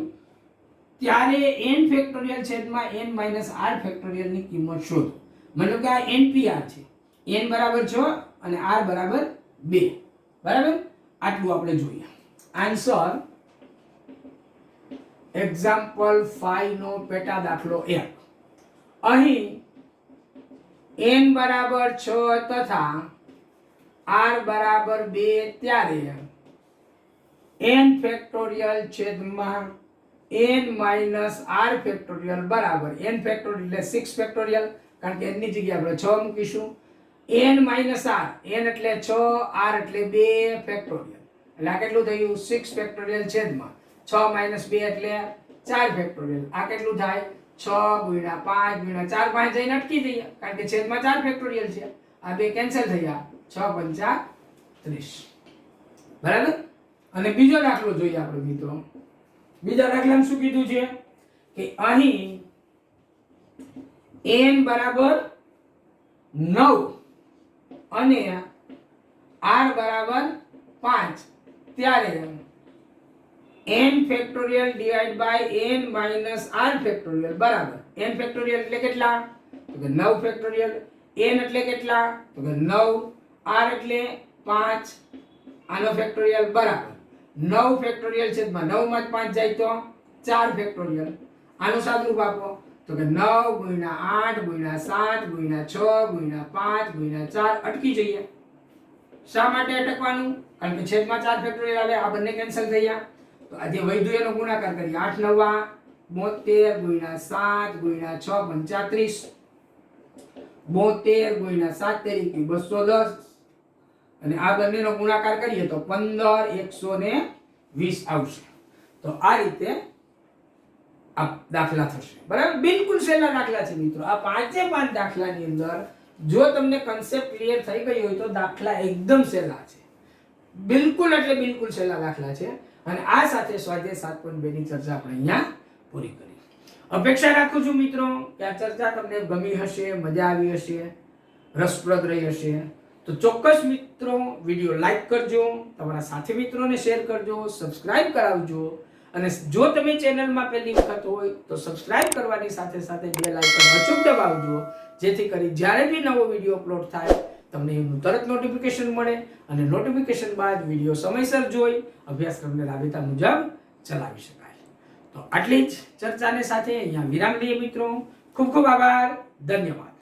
ત્યારે n ફેક્ટોરિયલ છેદમાં n માઈનસ r ફેક્ટોરિયલ ની કિંમત શોધો. મતલબ કે આ npr છે, n બરાબર 6 અને r બરાબર 2. બરાબર? આટલું આપણે જોઈએ. આન્સર એક્ઝામ્પલ 5 નો પેટા દાખલો 1. અહીં n બરાબર 6 તથા r બરાબર 2 ત્યારે n ફેક્ટોરિયલ છેદમાં n માઈનસ r ફેક્ટોરિયલ બરાબર n ફેક્ટોરિયલ એટલે 6 ફેક્ટોરિયલ, કારણ કે n ની જગ્યાએ આપણે 6 મૂકીશું. n માઈનસ r, n એટલે 6, r એટલે 2 ફેક્ટોરિયલ, એટલે આ કેટલું થયું? 6 ફેક્ટોરિયલ છેદમાં 6 માઈનસ 2 એટલે 4 ફેક્ટોરિયલ. આ કેટલું થાય? 6 × 5 × 4, 5 જઈને અટકી જઈએ, કારણ કે છેદમાં 4 ફેક્ટોરિયલ છે. આ બે કેન્સલ થયા, 6 × 5 = 30. બરાબર? અને બીજો દાખલો જોઈએ આપણે મિત્રો. બીજા દાખલામાં શું કીધું છે કે અહીં n બરાબર 9 અને r બરાબર 5 ત્યારે n factorial divide by n minus r factorial બરાબર n ફેક્ટોરિયલ એટલે કેટલા? તો કે 9 ફેક્ટોરિયલ. n એટલે કેટલા? તો કે 9, r એટલે 5, આનો ફેક્ટોરિયલ બરાબર 9 ફેક્ટોરિયલ છેદમાં 9 માં 5 જાય તો 4 ફેક્ટોરિયલ. આનું સાદુરૂપ આપો તો કે 9 × 8 × 7 × 6 × 5 × 4 અટકી જઈએ. શા માટે અટકવાનું? કારણ કે છેદમાં 4 ફેક્ટોરિયલ આવે, આ બંને કેન્સલ થઈ ગયા. તો આ જે વધ્યું એનો ગુણાકાર કરીએ. 8 9 72 × 7 × 6 × 30, 72 × 7 = 210, અને આ બંનેનો ગુણાકાર કરીએ તો 15 120 આવશે. તો આ રીતે આ દાખલા થશે. બરાબર? બિલકુલ સહેલા દાખલા છે મિત્રો. આ 5 દાખલાની અંદર જો તમને કન્સેપ્ટ ક્લિયર થઈ ગઈ હોય તો દાખલા એકદમ સહેલા છે. બિલકુલ એટલે બિલકુલ સહેલા દાખલા છે. અને આ સાથે સ્વાધ્યાય 7.2 ની ચર્ચા આપણે અહીંયા પૂરી કરી. અપેક્ષા રાખું છું મિત્રો કે આ ચર્ચા તમને ગમી હશે, મજા આવી હશે, રસપ્રદ રહી હશે. તો ચોક્કસ મિત્રો વિડીયો લાઈક કરજો, તમારા સાથી મિત્રોને શેર કરજો, સબસ્ક્રાઇબ કરાવજો, અને જો તમે ચેનલમાં પહેલી વખત હોય તો સબસ્ક્રાઇબ કરવાની સાથે સાથે બેલ આઇકન અચૂક દબાવજો, જેથી કરી જ્યારે બી નવો વિડીયો અપલોડ થાય તમને એનું તરત નોટિફિકેશન મળે, અને નોટિફિકેશન બાદ વિડીયો સમયસર જોઈ અભ્યાસક્રમને રાબેતા મુજબ ચલાવી શકાય. તો આટલી જ ચર્ચાને સાથે અહીંયા વિરામ લઈએ મિત્રો. ખૂબ ખૂબ આભાર. ધન્યવાદ.